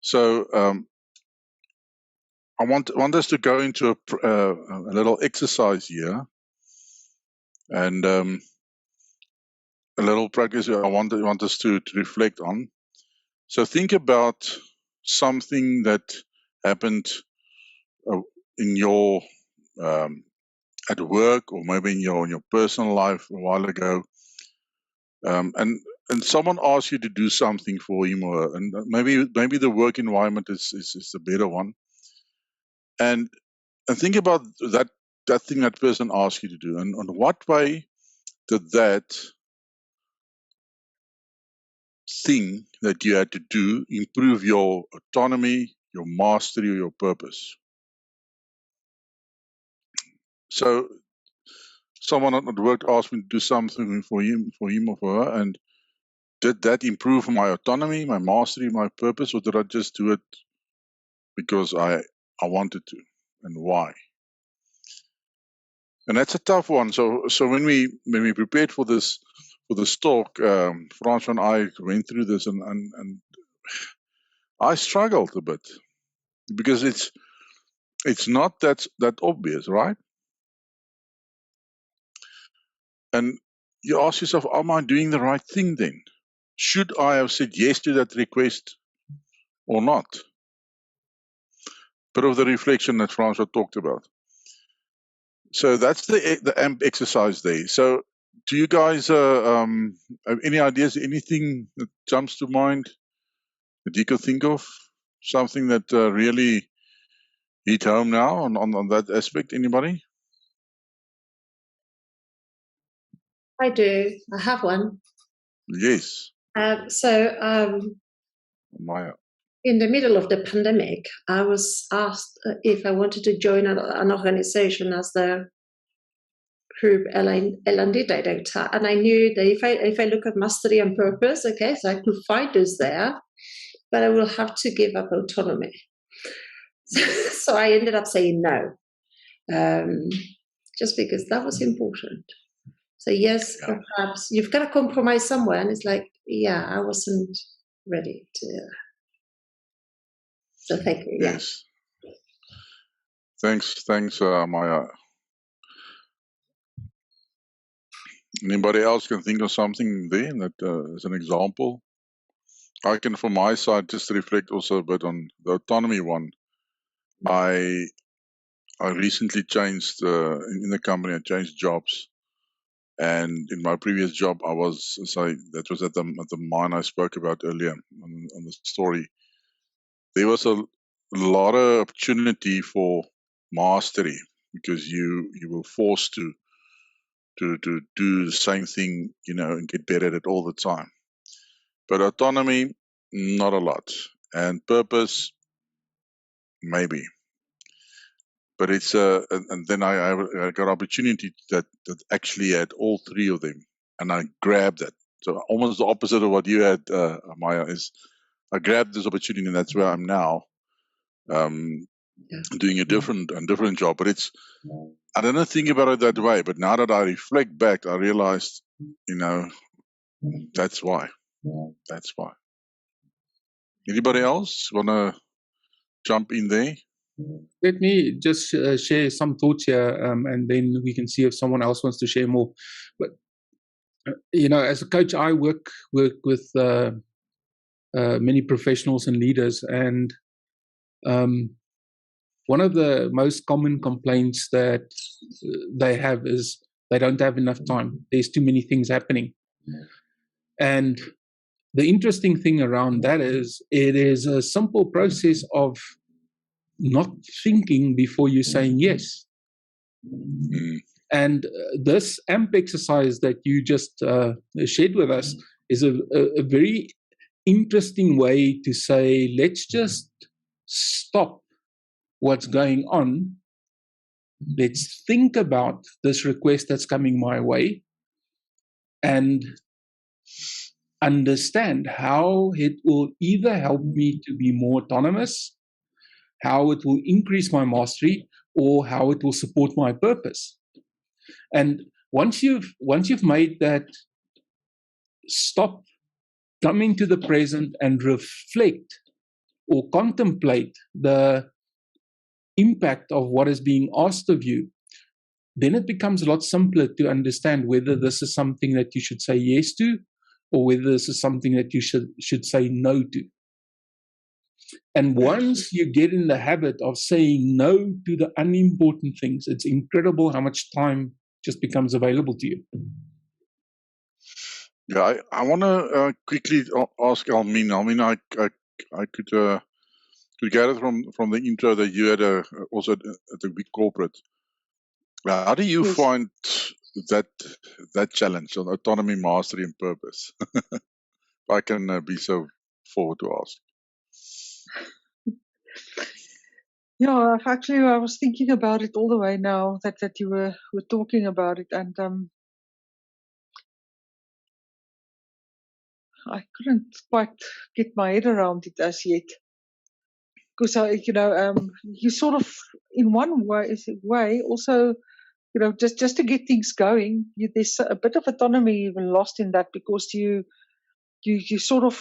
So I want us to go into a little exercise here, and a little practice I want us to reflect on. So think about something that happened in your at work, or maybe in your personal life a while ago, and someone asks you to do something for him or her, and maybe the work environment is the better one, and think about that thing that person asked you to do, and on what way did that thing that you had to do improve your autonomy, your mastery, or your purpose. So someone at work asked me to do something for him or for her, and did that improve my autonomy, my mastery, my purpose, or did I just do it because I wanted to, and why? And that's a tough one. So when we prepared for this talk, Frans and I went through this, and I struggled a bit because it's not that obvious, right? And you ask yourself, am I doing the right thing then? Should I have said yes to that request or not? Bit of the reflection that Francois talked about. So that's the AMP exercise there. So do you guys have any ideas, anything that jumps to mind that you could think of? Something that really hit home now on that aspect? Anybody? I do. I have one. Yes. Maya. In the middle of the pandemic, I was asked if I wanted to join an organization as the group L&D director, and I knew that if I look at mastery and purpose, okay, so I could find those there, but I will have to give up autonomy. So I ended up saying no, just because that was important. So yes, perhaps you've got to compromise somewhere, and it's like, yeah, I wasn't ready to. So thank you. Yes. Thanks, Maya. Anybody else can think of something there that is an example? I can, from my side, just reflect also a bit on the autonomy one. I recently changed in the company. I changed jobs, and in my previous job, that was at the mine I spoke about earlier on the story. There was a lot of opportunity for mastery because you were forced to do the same thing, and get better at it all the time. But autonomy, not a lot, and purpose, maybe. But it's and then I got opportunity that actually had all three of them, and I grabbed it. So almost the opposite of what you had, Maya, is I grabbed this opportunity, and that's where I'm now, doing a different job. But I didn't think about it that way. But now that I reflect back, I realized, that's why. That's why. Anybody else want to jump in there? Let me just share some thoughts here, and then we can see if someone else wants to share more. But as a coach, I work with many professionals and leaders, and one of the most common complaints that they have is they don't have enough time. There's too many things happening, and the interesting thing around that is it is a simple process of not thinking before you're saying yes. And this AMP exercise that you just shared with us is a very interesting way to say, let's just stop what's going on. Let's think about this request that's coming my way and understand how it will either help me to be more autonomous, how it will increase my mastery, or how it will support my purpose. And once you've made that stop, come into the present and reflect or contemplate the impact of what is being asked of you, then it becomes a lot simpler to understand whether this is something that you should say yes to or whether this is something that you should say no to. And once you get in the habit of saying no to the unimportant things, it's incredible how much time just becomes available to you. Yeah, I want to quickly ask Almin. Almin, I could gather from the intro that you had also at a big corporate. How do you find that challenge on autonomy, mastery, and purpose? If I can be so forward to ask. Yeah, I was thinking about it all the way now that you were talking about it, and I couldn't quite get my head around it as yet. Because you sort of, in one way, also, just to get things going, there's a bit of autonomy even lost in that, because you sort of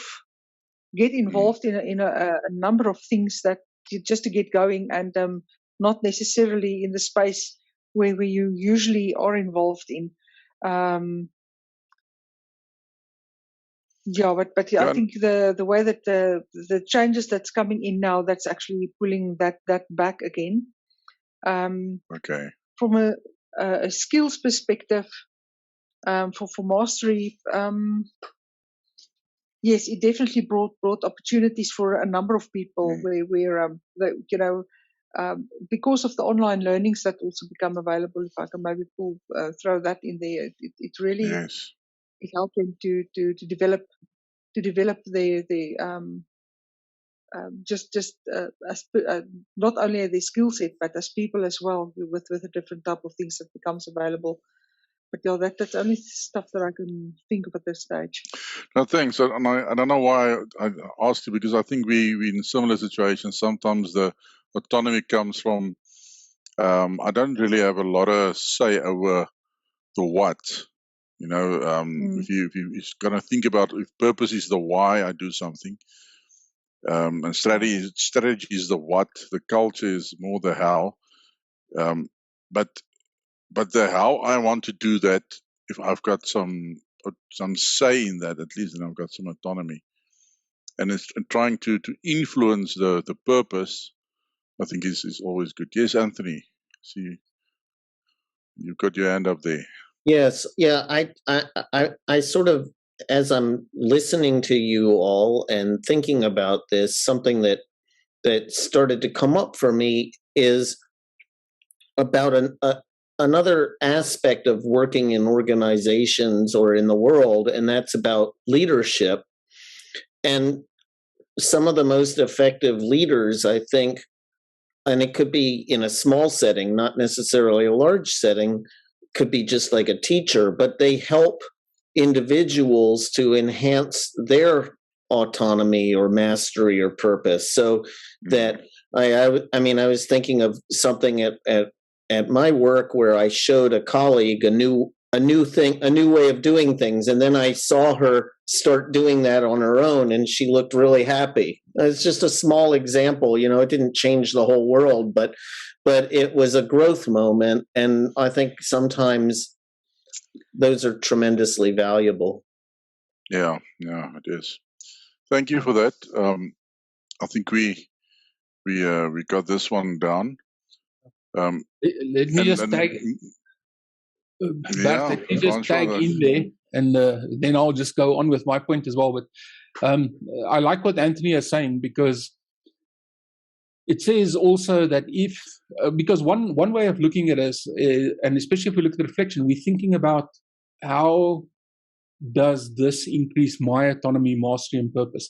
get involved in a number of things that just to get going, and not necessarily in the space where you usually are involved in. But I think the way that the changes that's coming in now, that's actually pulling that back again. Okay. From a skills perspective, for mastery, yes, it definitely brought opportunities for a number of people where because of the online learnings that also become available. If I can maybe throw that in there, it really it helped them to develop not only their skill set, but as people as well, with a different type of things that becomes available. But yeah, that's only stuff that I can think of at this stage. No, thanks. And I don't know why I asked you, because I think we in similar situations, sometimes the autonomy comes from, I don't really have a lot of say over the what. If you're going to think about, if purpose is the why I do something, and strategy is the what, the culture is more the how. But the how I want to do that, if I've got some say in that, at least, then I've got some autonomy. And it's trying to influence the purpose, I think is always good. Yes, Anthony, see, you've got your hand up there. Yes, yeah, I sort of, as I'm listening to you all and thinking about this, something that started to come up for me is about another aspect of working in organizations or in the world, and that's about leadership. And some of the most effective leaders, I think, and it could be in a small setting, not necessarily a large setting, could be just like a teacher, but they help individuals to enhance their autonomy or mastery or purpose. So that I was thinking of something at my work where I showed a colleague a new way of doing things, and then I saw her start doing that on her own, and she looked really happy. It's just a small example, it didn't change the whole world, but it was a growth moment, and I think sometimes those are tremendously valuable. Yeah, it is. Thank you for that. I think we got this one down. Let me just tag in there, and then I'll just go on with my point as well. But I like what Anthony is saying, because it says also that because one way of looking at it is, and especially if we look at the reflection, we're thinking about how does this increase my autonomy, mastery, and purpose?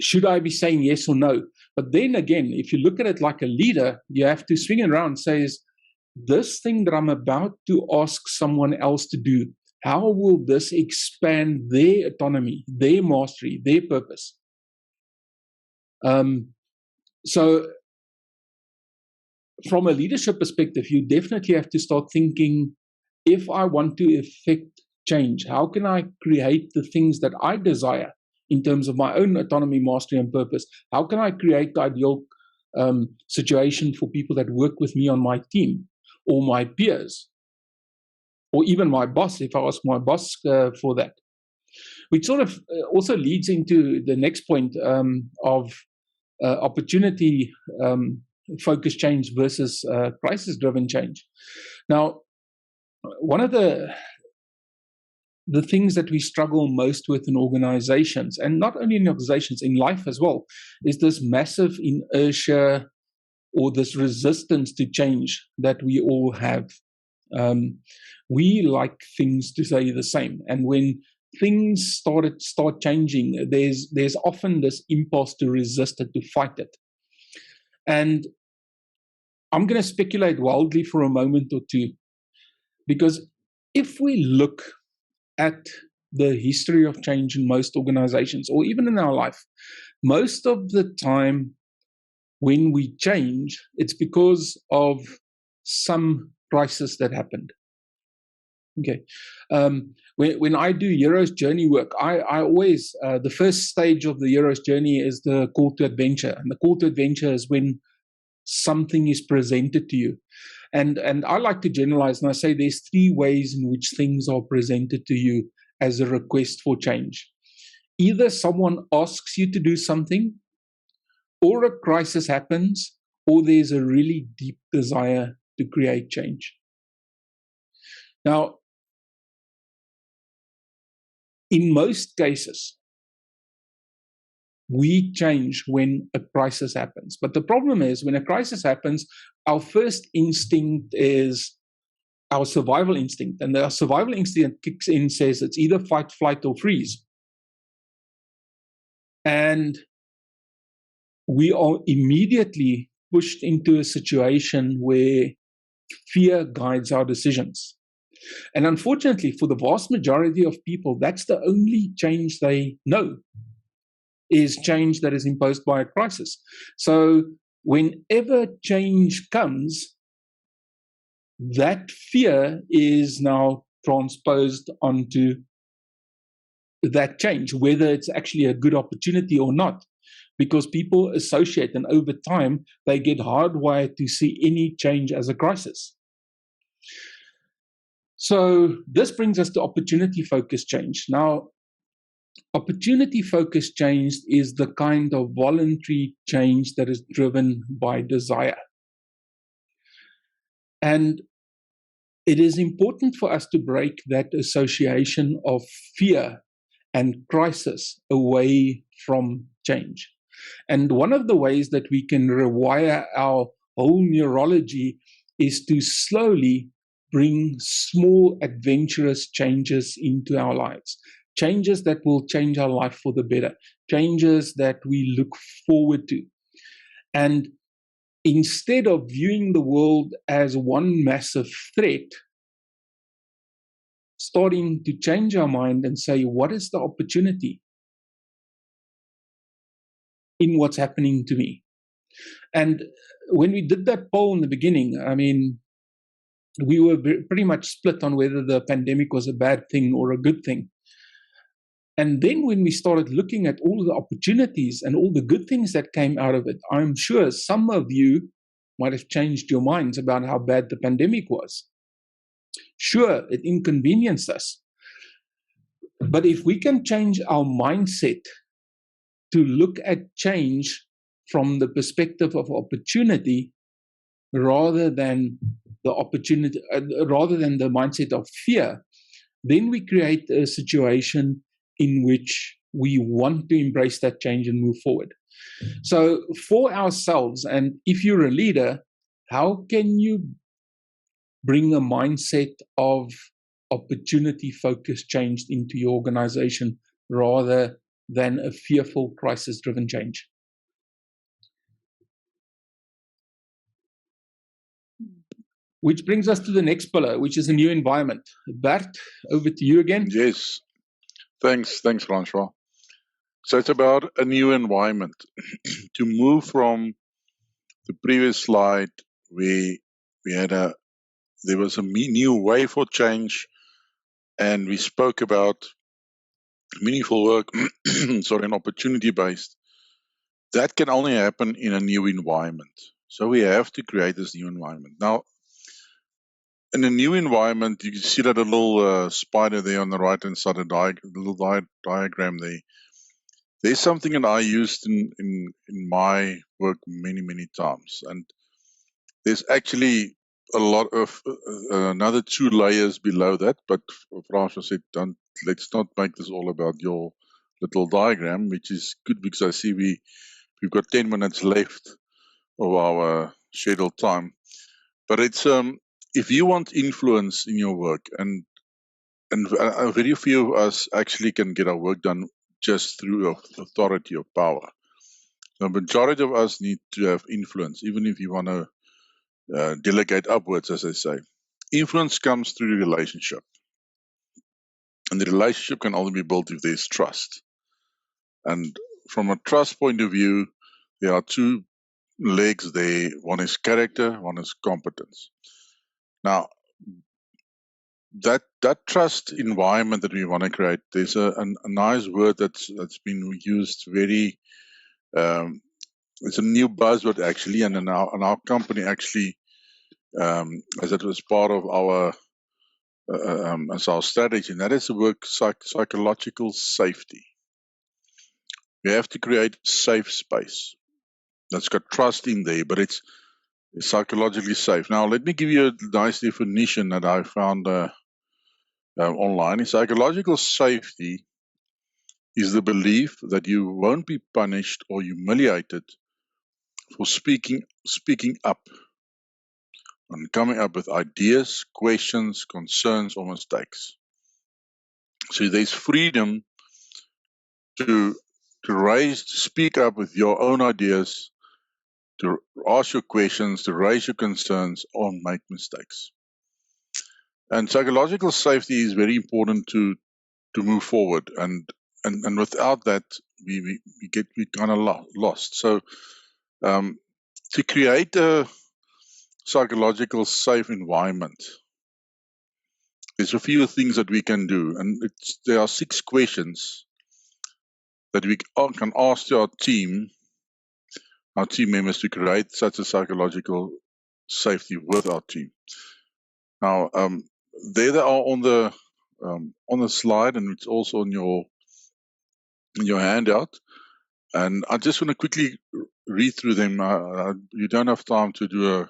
Should I be saying yes or no? But then again, if you look at it like a leader, you have to swing it around and say, is this thing that I'm about to ask someone else to do, how will this expand their autonomy, their mastery, their purpose? So from a leadership perspective, you definitely have to start thinking, if I want to effect change, how can I create the things that I desire in terms of my own autonomy, mastery, and purpose? How can I create the ideal situation for people that work with me on my team, or my peers, or even my boss, if I ask my boss for that? Which sort of also leads into the next point of opportunity focused change versus crisis-driven change. Now, one of the things that we struggle most with in organizations, and not only in organizations, in life as well, is this massive inertia or this resistance to change that we all have. We like things to stay the same, and when things start changing, there's often this impulse to resist it, to fight it. And I'm going to speculate wildly for a moment or two, because if we look at the history of change in most organizations, or even in our life, most of the time when we change, it's because of some crisis that happened. Okay. When I do hero's journey work, I always, the first stage of the hero's journey is the call to adventure. And the call to adventure is when something is presented to you. And I like to generalize, and I say there's three ways in which things are presented to you as a request for change. Either someone asks you to do something, or a crisis happens, or there's a really deep desire to create change. Now, in most cases, we change when a crisis happens. But the problem is, when a crisis happens, our first instinct is our survival instinct. And the survival instinct kicks in, says it's either fight, flight, or freeze. And we are immediately pushed into a situation where fear guides our decisions. And unfortunately, for the vast majority of people, that's the only change they know, is change that is imposed by a crisis. So whenever change comes, that fear is now transposed onto that change, whether it's actually a good opportunity or not, because people associate, and over time, they get hardwired to see any change as a crisis. So this brings us to opportunity-focused change. Now, opportunity-focused change is the kind of voluntary change that is driven by desire. And it is important for us to break that association of fear and crisis away from change. And one of the ways that we can rewire our whole neurology is to slowly bring small, adventurous changes into our lives. Changes that will change our life for the better. Changes that we look forward to. And instead of viewing the world as one massive threat, starting to change our mind and say, what is the opportunity in what's happening to me? And when we did that poll in the beginning, I mean, we were pretty much split on whether the pandemic was a bad thing or a good thing. And then when we started looking at all the opportunities and all the good things that came out of it, I'm sure some of you might have changed your minds about how bad the pandemic was. Sure, it inconvenienced us. But if we can change our mindset to look at change from the perspective of opportunity rather than the mindset of fear, then we create a situation in which we want to embrace that change and move forward. So for ourselves, and if you're a leader, how can you bring a mindset of opportunity-focused change into your organization rather than a fearful, crisis-driven change. Which brings us to the next pillar, which is a new environment. Bert, over to you again. Yes, thanks, Francois. So it's about a new environment. To move from the previous slide, we had there was a new way for change, and we spoke about meaningful work, and opportunity-based. That can only happen in a new environment. So we have to create this new environment. Now, in a new environment, you can see that little spider there on the right-hand side of the little diagram there. There's something that I used in my work many times. And there's actually a lot of another 2 layers below that. But François said, let's not make this all about your little diagram, which is good because I see we've got 10 minutes left of our scheduled time. But it's if you want influence in your work, and very few of us actually can get our work done just through authority or power. The majority of us need to have influence, even if you want to delegate upwards, as I say. Influence comes through the relationship. And the relationship can only be built if there's trust. And from a trust point of view, there are 2 legs there. One is character, one is competence. Now, that trust environment that we want to create, there's a nice word that's been used very, it's a new buzzword actually, and in our company actually, as it was part of our as our strategy, and that is the word psychological safety. We have to create safe space that's got trust in there, but it's psychologically safe. Now, let me give you a nice definition that I found online. Psychological safety is the belief that you won't be punished or humiliated for speaking up and coming up with ideas, questions, concerns, or mistakes. So there's freedom to speak up with your own ideas, to ask your questions, to raise your concerns, or make mistakes. And psychological safety is very important to move forward. And without that, we kind of lost. So to create a psychological safe environment, there's a few things that we can do, and there are 6 questions that we can ask to our team members to create such a psychological safety with our team. Now, there they are on the slide, and it's also in your handout. And I just want to quickly read through them. You don't have time to do a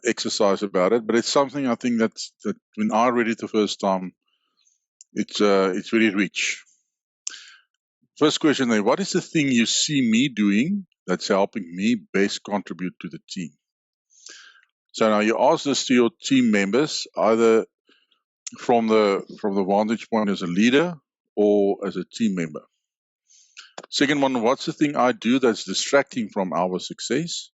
exercise about it, but it's something I think that when I read it the first time, it's very rich. First question there: what is the thing you see me doing that's helping me best contribute to the team? So now you ask this to your team members, either from the vantage point as a leader or as a team member. Second one: what's the thing I do that's distracting from our success?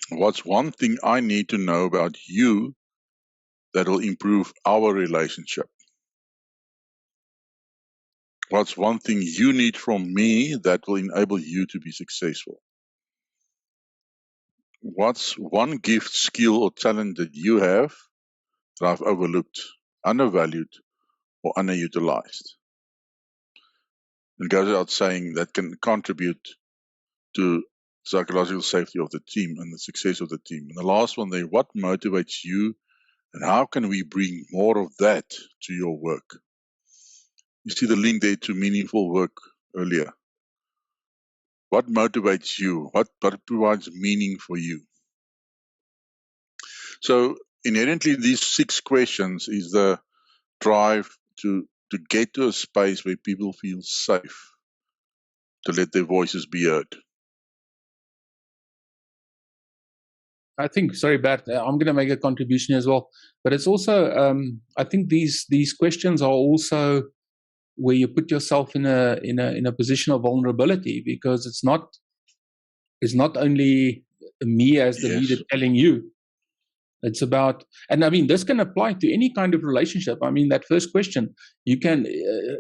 What's one thing I need to know about you that will improve our relationship? What's one thing you need from me that will enable you to be successful? What's one gift, skill, or talent that you have that I've overlooked, undervalued, or underutilized? It goes without saying that can contribute to psychological safety of the team and the success of the team. And the last one there: what motivates you, and how can we bring more of that to your work? You see the link there to meaningful work earlier. What motivates you? What provides meaning for you? So inherently, these 6 questions is the drive to get to a space where people feel safe to let their voices be heard. I think, sorry, Bert, I'm going to make a contribution as well. But it's also, I think these questions are also where you put yourself in a position of vulnerability, because it's not only me as the leader telling you. It's about, and I mean, this can apply to any kind of relationship. I mean, that first question, you can,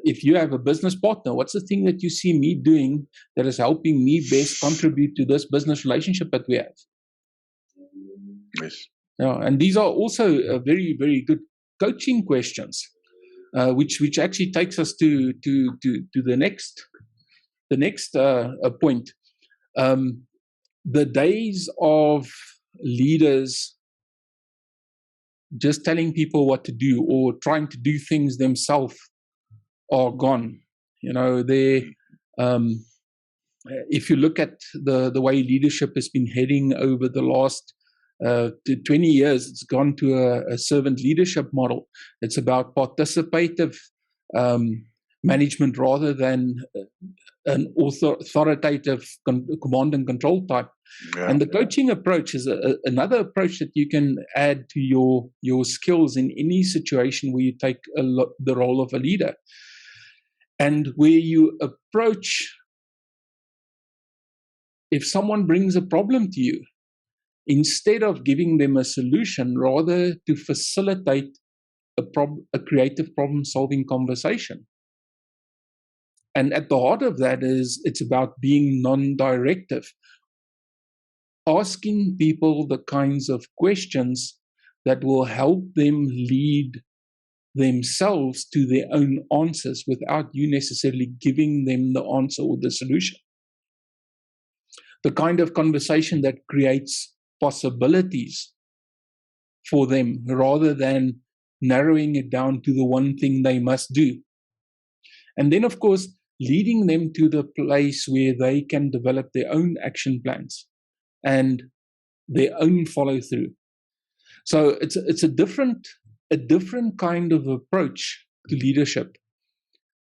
if you have a business partner, what's the thing that you see me doing that is helping me best contribute to this business relationship that we have? Yes. Yeah, and these are also very, very good coaching questions, which actually takes us to the next point. The days of leaders just telling people what to do or trying to do things themselves are gone. You know, if you look at the way leadership has been heading over the last 20 years, it's gone to a servant leadership model. It's about participative management rather than an authoritative command and control type. Yeah. And the coaching approach is another approach that you can add to your skills in any situation where you take the role of a leader, and where you approach, if someone brings a problem to you, instead of giving them a solution, rather to facilitate a creative problem-solving conversation. And at the heart of that it's about being non-directive, asking people the kinds of questions that will help them lead themselves to their own answers without you necessarily giving them the answer or the solution. The kind of conversation that creates possibilities for them rather than narrowing it down to the one thing they must do. And then, of course, leading them to the place where they can develop their own action plans and their own follow through. So it's a different kind of approach to leadership.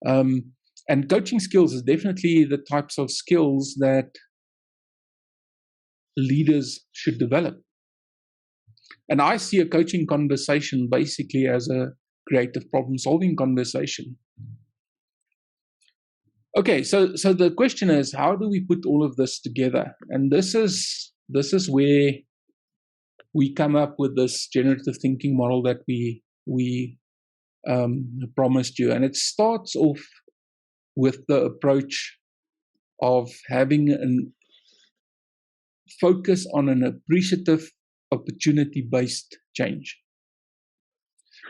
And coaching skills is definitely the types of skills that leaders should develop. And I see a coaching conversation basically as a creative problem-solving conversation. Okay, so the question is, how do we put all of this together? And this is where we come up with this generative thinking model that we promised you. And it starts off with the approach of having a focus on an appreciative, opportunity-based change.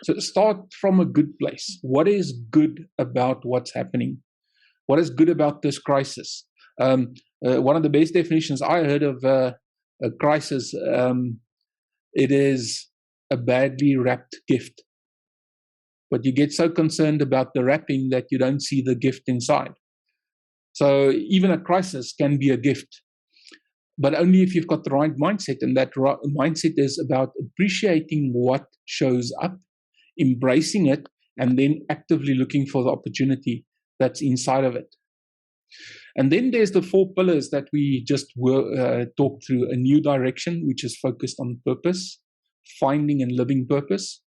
So start from a good place. What is good about what's happening? What is good about this crisis? One of the best definitions I heard of a crisis, it is a badly wrapped gift. But you get so concerned about the wrapping that you don't see the gift inside. So even a crisis can be a gift, but only if you've got the right mindset. And that mindset is about appreciating what shows up, embracing it, and then actively looking for the opportunity that's inside of it. And then there's the 4 pillars that we just talked through: a new direction, which is focused on purpose, finding and living purpose;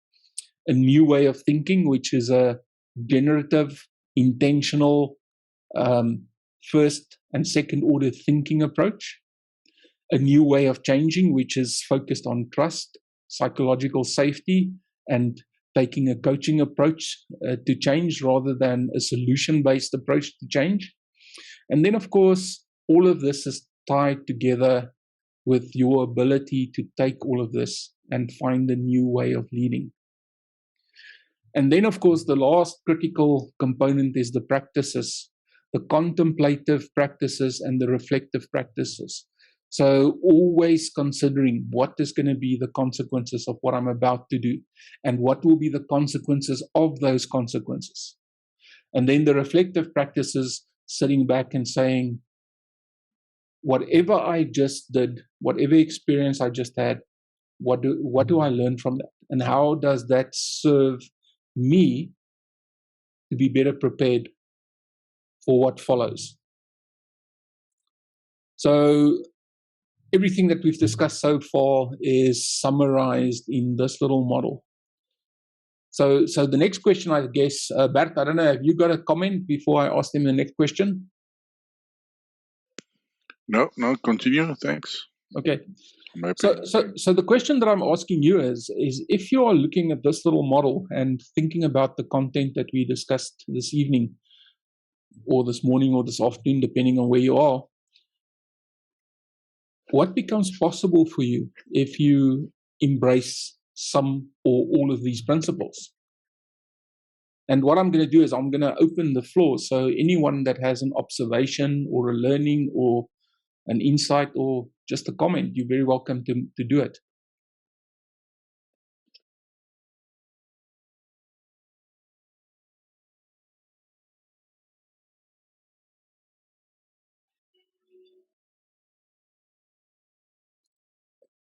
a new way of thinking, which is a generative, intentional, first and second order thinking approach; a new way of changing, which is focused on trust, psychological safety, and taking a coaching approach to change rather than a solution-based approach to change. And then, of course, all of this is tied together with your ability to take all of this and find a new way of leading. And then, of course, the last critical component is the practices, the contemplative practices and the reflective practices. So always considering what is going to be the consequences of what I'm about to do and what will be the consequences of those consequences. And then the reflective practices, sitting back and saying, whatever I just did, whatever experience I just had, what do I learn from that? And how does that serve me to be better prepared for what follows? So everything that we've discussed so far is summarized in this little model. So the next question, I guess, Bert, I don't know, have you got a comment before I ask him the next question? No, continue. Thanks. Okay. So the question that I'm asking you is if you are looking at this little model and thinking about the content that we discussed this evening or this morning or this afternoon, depending on where you are, what becomes possible for you if you embrace some or all of these principles? And what I'm going to do is I'm going to open the floor. So anyone that has an observation or a learning or an insight or just a comment, you're very welcome to do it.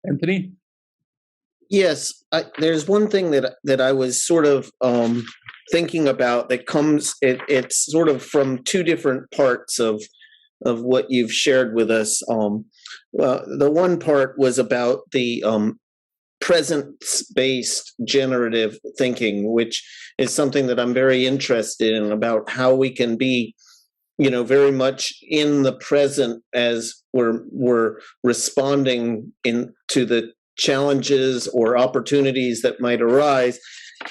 Anthony? Yes, there's one thing that I was sort of thinking about that comes. It's sort of from two different parts of what you've shared with us. Well, the one part was about the presence-based generative thinking, which is something that I'm very interested in, about how we can be, very much in the present as we're responding to the challenges or opportunities that might arise.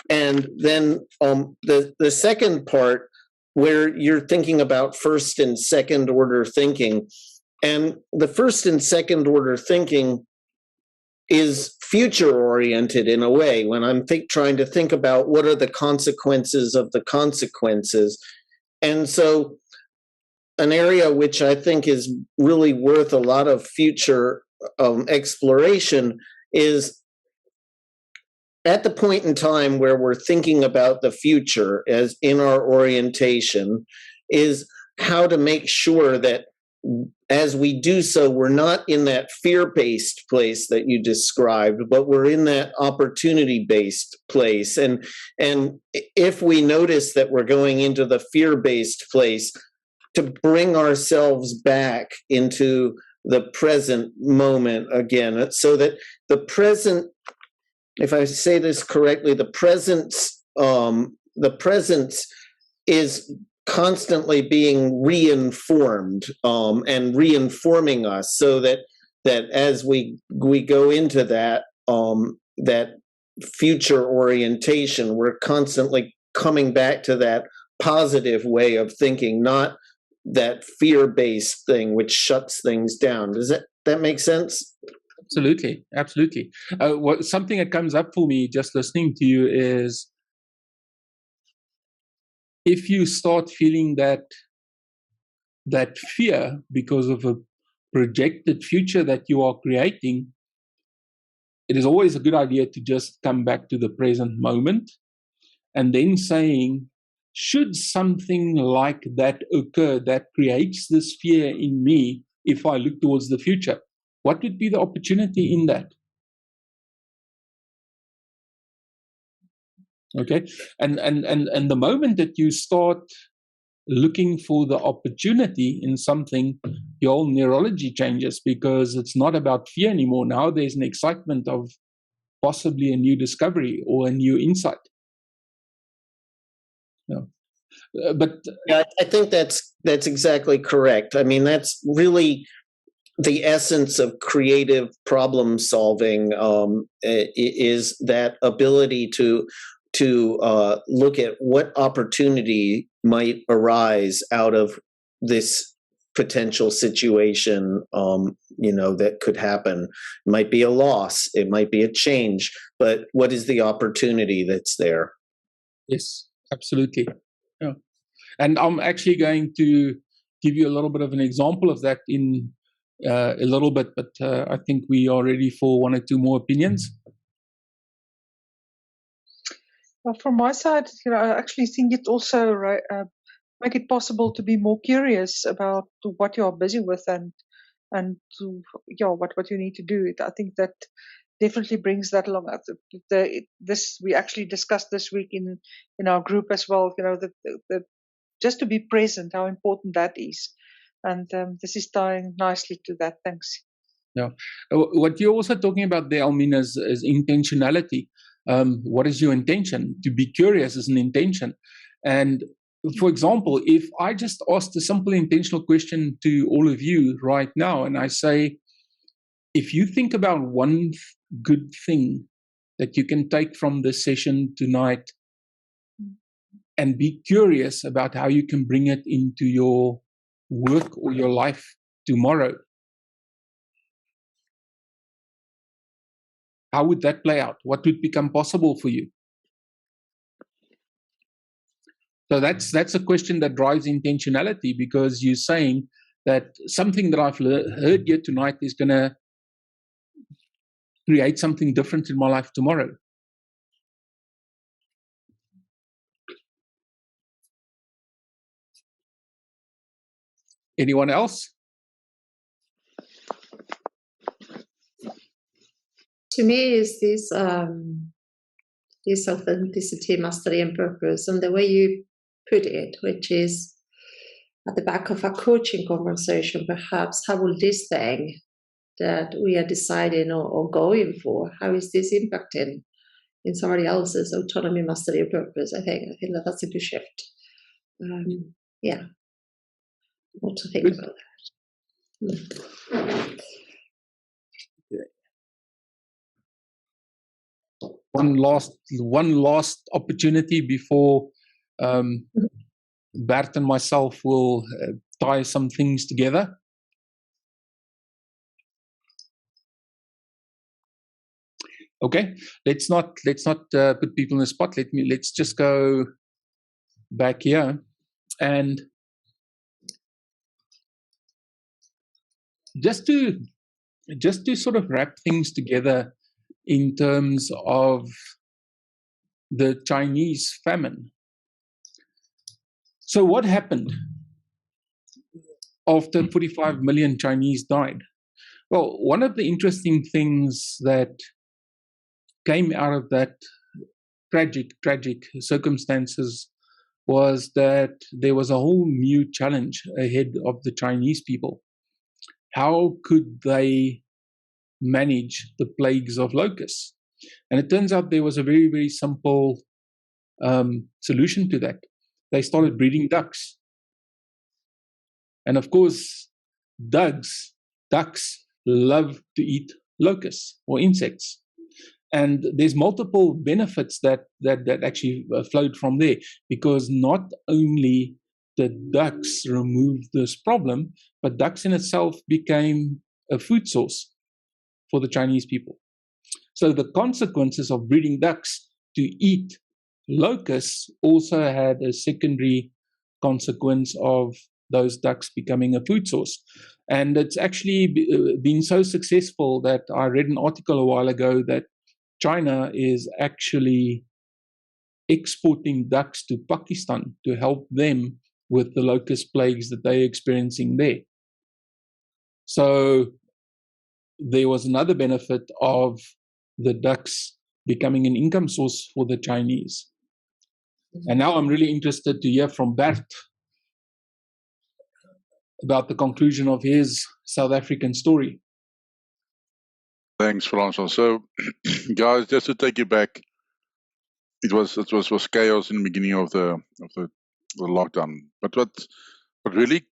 And then the second part, where you're thinking about first and second order thinking. And the first and second order thinking is future oriented in a way. When I'm trying to think about what are the consequences of the consequences. And so an area which I think is really worth a lot of future exploration is at the point in time where we're thinking about the future as in our orientation, is how to make sure that as we do so, we're not in that fear-based place that you described, but we're in that opportunity-based place. And if we notice that we're going into the fear-based place, to bring ourselves back into the present moment again, so that the present, if I say this correctly, the presence is constantly being reinformed and reinforming us, so that as we go into that that future orientation, we're constantly coming back to that positive way of thinking, not that fear-based thing which shuts things down. Does that make sense? Absolutely. Something that comes up for me just listening to you is, if you start feeling that fear because of a projected future that you are creating, it is always a good idea to just come back to the present moment and then saying, should something like that occur that creates this fear in me if I look towards the future, what would be the opportunity in that? Okay, and the moment that you start looking for the opportunity in something, your whole neurology changes, because it's not about fear anymore. Now there's an excitement of possibly a new discovery or a new insight. Yeah. But yeah, I think that's exactly correct. I mean, that's really the essence of creative problem solving, is that ability to look at what opportunity might arise out of this potential situation, that could happen. It might be a loss, it might be a change, but what is the opportunity that's there? Yes, absolutely. Yeah. And I'm actually going to give you a little bit of an example of that in a little bit, but I think we are ready for one or two more opinions. Well, from my side, I actually think it also make it possible to be more curious about what you are busy with and what you need to do. I think that definitely brings that along. This we actually discussed this week in our group as well. The just to be present, how important that is, and this is tying nicely to that. Thanks. Yeah. What you're also talking about there, Almin, is intentionality. What is your intention? To be curious is an intention. And for example, if I just asked a simple intentional question to all of you right now, and I say, if you think about one good thing that you can take from this session tonight and be curious about how you can bring it into your work or your life tomorrow, how would that play out? What would become possible for you? So that's a question that drives intentionality, because you're saying that something that I've heard here tonight is going to create something different in my life tomorrow. Anyone else? To me, is this authenticity, mastery, and purpose, and the way you put it, which is at the back of a coaching conversation, perhaps, how will this thing that we are deciding or going for, how is this impacting in somebody else's autonomy, mastery, and purpose? I think that's a good shift. Yeah, what to think about that. One last opportunity before Bert and myself will tie some things together. Okay, let's not put people in the spot. Let's just go back here and just to sort of wrap things together in terms of the Chinese famine. So what happened after 45 million Chinese died? Well, one of the interesting things that came out of that tragic circumstances was that there was a whole new challenge ahead of the Chinese people. How could they manage the plagues of locusts? And it turns out there was a very, very simple solution to that. They started breeding ducks. And of course, ducks love to eat locusts or insects. And there's multiple benefits that actually flowed from there, because not only did ducks remove this problem, but ducks in itself became a food source for the Chinese people. So the consequences of breeding ducks to eat locusts also had a secondary consequence of those ducks becoming a food source. And it's actually been so successful that I read an article a while ago that China is actually exporting ducks to Pakistan to help them with the locust plagues that they're experiencing there. So there was another benefit of the ducks becoming an income source for the Chinese. And now I'm really interested to hear from Bert about the conclusion of his South African story. Thanks, Francois. So, guys, just to take you back, it was chaos in the beginning of the lockdown. But what really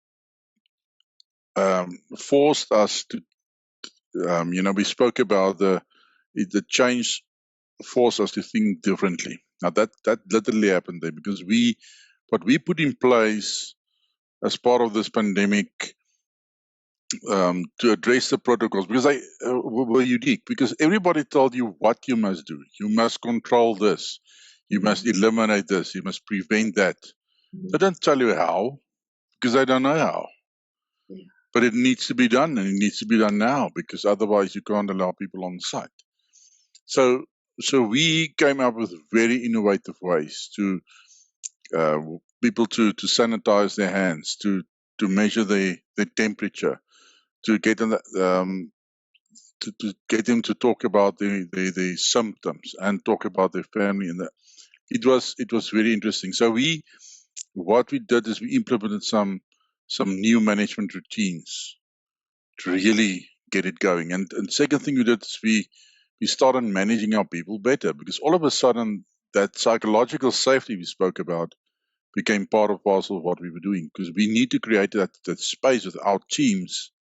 forced us to, we spoke about the change forced us to think differently. Now that literally happened there, because what we put in place as part of this pandemic to address the protocols, because they were unique, because everybody told you what you must do. You must control this. You must eliminate this. You must prevent that. They don't tell you how, because they don't know how. Yeah. But it needs to be done, and it needs to be done now, because otherwise you can't allow people on site. So we came up with very innovative ways to people to sanitize their hands, to measure their temperature, to get them to get them to talk about the symptoms and talk about their family, and it was very interesting. So what we did is we implemented some new management routines to really get it going. And second thing we did is we started managing our people better, because all of a sudden that psychological safety we spoke about became part of parcel of what we were doing, because we need to create that space with our teams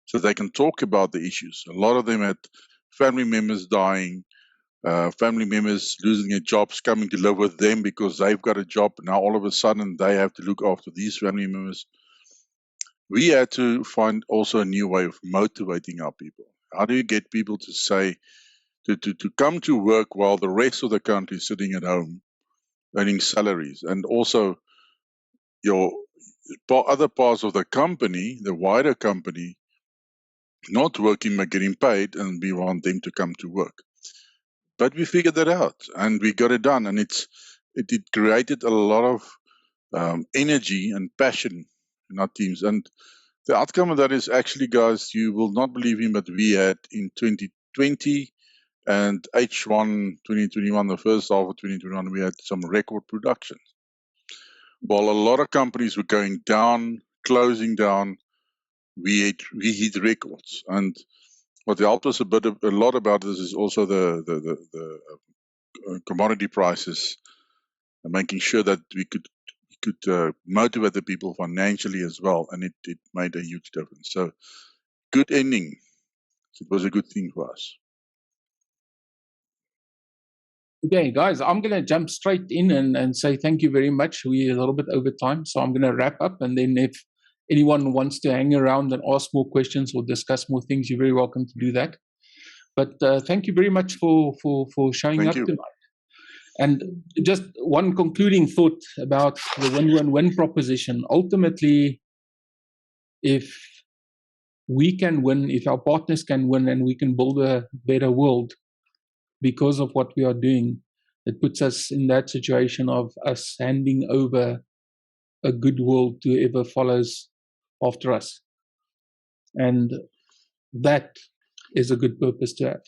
so they can talk about the issues. A lot of them had family members dying, family members losing their jobs, coming to live with them because they've got a job. Now all of a sudden they have to look after these family members. We had to find also a new way of motivating our people. How do you get people to say, to come to work while the rest of the country is sitting at home earning salaries, and also your other parts of the company, the wider company, not working but getting paid, and we want them to come to work. But we figured that out and we got it done, and it created a lot of energy and passion in our teams. And the outcome of that is actually, guys, you will not believe me, but we had in 2020 and H1 2021, the first half of 2021, we had some record production. While a lot of companies were going down, closing down, we hit records. And what helped us a lot about this is also the commodity prices, and making sure that we could motivate the people financially as well, and it made a huge difference. So good ending. It was a good thing for us. Okay, guys, I'm going to jump straight in and say thank you very much. We're a little bit over time, so I'm going to wrap up. And then if anyone wants to hang around and ask more questions or discuss more things, you're very welcome to do that. But thank you very much for showing up tonight. And just one concluding thought about the win-win-win proposition. Ultimately, if we can win, if our partners can win, and we can build a better world because of what we are doing, it puts us in that situation of us handing over a good world to whoever follows after us. And that is a good purpose to have.